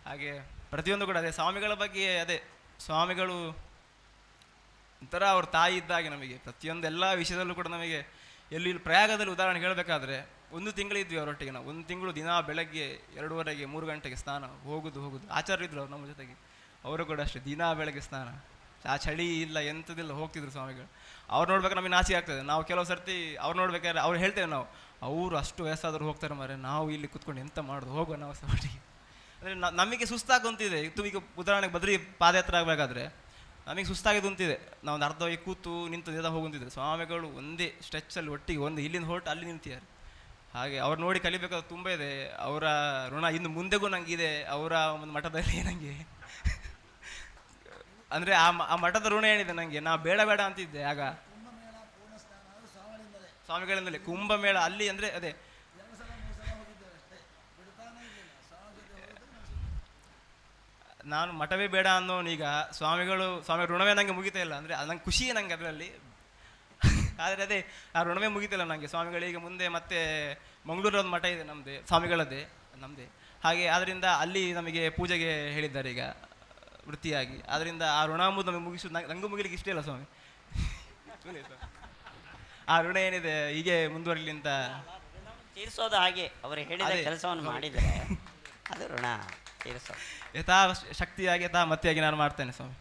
ಹಾಗೆ ಪ್ರತಿಯೊಂದು ಕೂಡ ಅದೇ ಸ್ವಾಮಿಗಳ ಬಗ್ಗೆ, ಅದೇ ಸ್ವಾಮಿಗಳು ಒಂಥರ ಅವ್ರ ತಾಯಿ ಇದ್ದಾಗೆ ನಮಗೆ. ಪ್ರತಿಯೊಂದು ಎಲ್ಲ ವಿಷಯದಲ್ಲೂ ಕೂಡ ನಮಗೆ. ಎಲ್ಲಿ ಪ್ರಯಾಗದಲ್ಲಿ ಉದಾಹರಣೆ ಹೇಳಬೇಕಾದ್ರೆ 1 ತಿಂಗಳಿದ್ವಿ ಅವರೊಟ್ಟಿಗೆ. ನಾವು 1 ತಿಂಗಳು ದಿನ ಬೆಳಗ್ಗೆ 2:30 3 ಗಂಟೆಗೆ ಸ್ನಾನ, ಹೋಗುದು ಆಚಾರ್ಯ ಇದ್ರು ಅವ್ರು ನಮ್ಮ ಜೊತೆಗೆ, ಅವರು ಕೂಡ ಅಷ್ಟೇ ದಿನ ಬೆಳಗ್ಗೆ ಸ್ನಾನ. ಆ ಚಳಿ ಇಲ್ಲ ಎಂಥದಿಲ್ಲ ಹೋಗ್ತಿದ್ರು ಸ್ವಾಮಿಗಳು. ಅವ್ರು ನೋಡ್ಬೇಕಾದ್ರೆ ನಮಗೆ ನಾಚಿಕೆ ಆಗ್ತದೆ. ನಾವು ಕೆಲವು ಸರ್ತಿ ಅವ್ರು ನೋಡ್ಬೇಕಾದ್ರೆ ಅವ್ರು ಹೇಳ್ತೇವೆ ನಾವು, ಅವರು ಅಷ್ಟು ವಯಸ್ಸಾದರೂ ಹೋಗ್ತಾರೆ ಮಾರೆ, ನಾವು ಇಲ್ಲಿ ಕುತ್ಕೊಂಡು ಎಂತ ಮಾಡೋದು, ಹೋಗುವ ನಾವು ಒಟ್ಟಿಗೆ. ಅಂದರೆ ನಮಗೆ ಸುಸ್ತಾಗುವಂತಿದೆ. ಈಗ ಉದಾಹರಣೆಗೆ ಬದ್ರಿ ಪಾದಯಾತ್ರೆ ಆಗಬೇಕಾದ್ರೆ ನಮಗೆ ಸುಸ್ತಾಗಿದ್ದು ಅಂತಿದೆ, ನಾವು ಒಂದು ಅರ್ಧ ಕೂತು ನಿಂತು ಹೋಗುವಂತಿದೆ. ಸ್ವಾಮಿಗಳು ಒಂದೇ ಸ್ಟ್ರೆಚ್ಚಲ್ಲಿ ಒಟ್ಟಿಗೆ ಇಲ್ಲಿಂದ ಹೊರಟು ಅಲ್ಲಿ ನಿಂತಿದ್ದಾರೆ. ಹಾಗೆ ಅವ್ರು ನೋಡಿ ಕಲಿಬೇಕಾದ್ರೆ ತುಂಬ ಇದೆ. ಅವರ ಋಣ ಇನ್ನು ಮುಂದೆಗೂ ನಂಗೆ ಇದೆ. ಅವರ ಒಂದು ಮಠದಲ್ಲಿ ನನಗೆ ಅಂದರೆ ಆ ಮಠದ ಋಣ ಏನಿದೆ ನನಗೆ. ನಾ ಬೇಡ ಬೇಡ ಅಂತಿದ್ದೆ ಆಗ ಸ್ವಾಮಿಗಳಿಂದಲೇ. ಕುಂಭಮೇಳ ಅಲ್ಲಿ ಅಂದರೆ ಅದೇ ನಾನು ಮಠವೇ ಬೇಡ ಅನ್ನೋನೀಗ ಸ್ವಾಮಿ ಋಣವೇ ನನಗೆ ಮುಗಿತಾ ಇಲ್ಲ. ಅಂದರೆ ನಂಗೆ ಖುಷಿ ನಂಗೆ ಅದರಲ್ಲಿ. ಆದರೆ ಅದೇ ಆ ಋಣವೇ ಮುಗಿತಿಲ್ಲ ನನಗೆ. ಸ್ವಾಮಿಗಳಿಗೆ ಮುಂದೆ ಮತ್ತೆ ಮಂಗಳೂರಲ್ಲಿ ಮಠ ಇದೆ ನಮ್ಮದೇ, ಸ್ವಾಮಿಗಳದ್ದೇ ನಮ್ಮದೇ. ಹಾಗೆ ಆದ್ದರಿಂದ ಅಲ್ಲಿ ನಮಗೆ ಪೂಜೆಗೆ ಹೇಳಿದ್ದಾರೆ ಈಗ ವೃತ್ತಿಯಾಗಿ. ಆದ್ದರಿಂದ ಆ ಋಣ ಎಂಬುದು ನಮಗೆ ಮುಗಿಸೋದು ನನಗೂ ಮುಗಿಲಿಕ್ಕೆ ಇಷ್ಟ ಇಲ್ಲ ಸ್ವಾಮಿ. ಆ ಋಣ ಏನಿದೆ ಹೀಗೆ ಮುಂದುವರಲಿ ಅಂತ ತೀರಿಸೋದು. ಹಾಗೆ ಅವರು ಹೇಳಿದ ಕೆಲಸವನ್ನು ಮಾಡಿದರೆ ಅದು ಋಣ ತೀರಿಸೋದು. ಯಥಾ ಶಕ್ತಿಯಾಗಿ ಯಥಾ ಮತಿಯಾಗಿ ನಾನು ಮಾಡ್ತೇನೆ ಸ್ವಾಮಿ.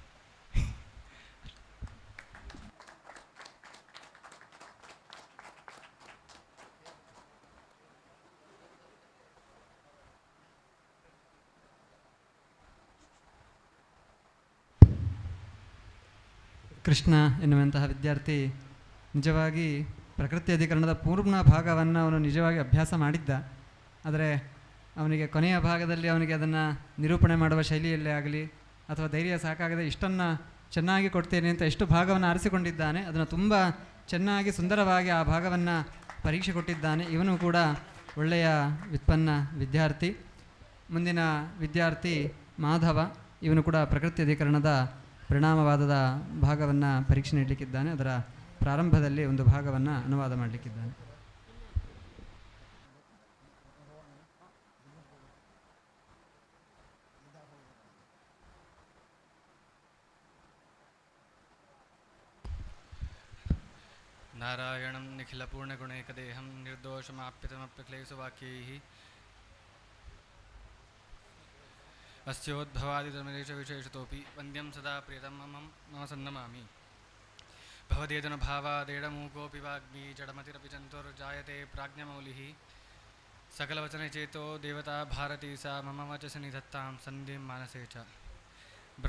ಕೃಷ್ಣ ಎನ್ನುವಂತಹ ವಿದ್ಯಾರ್ಥಿ ನಿಜವಾಗಿ ಪ್ರಕೃತಿ ಅಧಿಕರಣದ ಪೂರ್ಣ ಭಾಗವನ್ನು ಅವನು ನಿಜವಾಗಿ ಅಭ್ಯಾಸ ಮಾಡಿದ್ದ. ಆದರೆ ಅವನಿಗೆ ಕೊನೆಯ ಭಾಗದಲ್ಲಿ ಅವನಿಗೆ ಅದನ್ನು ನಿರೂಪಣೆ ಮಾಡುವ ಶೈಲಿಯಲ್ಲೇ ಆಗಲಿ ಅಥವಾ ಧೈರ್ಯ ಸಾಕಾಗದೆ ಇಷ್ಟನ್ನು ಚೆನ್ನಾಗಿ ಕೊಡ್ತೇನೆ ಅಂತ ಎಷ್ಟು ಭಾಗವನ್ನು ಆರಿಸಿಕೊಂಡಿದ್ದಾನೆ, ಅದನ್ನು ತುಂಬ ಚೆನ್ನಾಗಿ ಸುಂದರವಾಗಿ ಆ ಭಾಗವನ್ನು ಪರೀಕ್ಷೆ ಕೊಟ್ಟಿದ್ದಾನೆ. ಇವನು ಕೂಡ ಒಳ್ಳೆಯ ವ್ಯುತ್ಪನ್ನ ವಿದ್ಯಾರ್ಥಿ. ಮುಂದಿನ ವಿದ್ಯಾರ್ಥಿ ಮಾಧವ. ಇವನು ಕೂಡ ಪ್ರಕೃತಿ ಅಧಿಕರಣದ ಪರಿಣಾಮವಾದದ ಭಾಗವನ್ನು ಪರೀಕ್ಷೆ ನೀಡಲಿಕ್ಕಿದ್ದಾನೆ. ಅದರ ಪ್ರಾರಂಭದಲ್ಲಿ ಒಂದು ಭಾಗವನ್ನು ಅನುವಾದ ಮಾಡಲಿಕ್ಕಿದ್ದಾನೆ. ನಾರಾಯಣಂ ನಿಖಿಲಪೂರ್ಣಗುಣೈಕದೇಹಂ ನಿರ್ದೋಷಮಾಪ್ಯತಮಪ್ಯಕ್ಲೇಶವಾಕ್ಯೈಃ अस्योद्भवादितमरेशविशेषतोऽपि वन्द्यं सदा प्रियतमं मम सन्नमामि। भवदेदनुभावादेडमूकोऽपि वाग्मी जडमतिरपि जन्तुर्जायते प्राज्ञमौलिः सकलवचनचेतो देवता भारती सा मम वचसि निधत्तां सन्धिं मानसे च।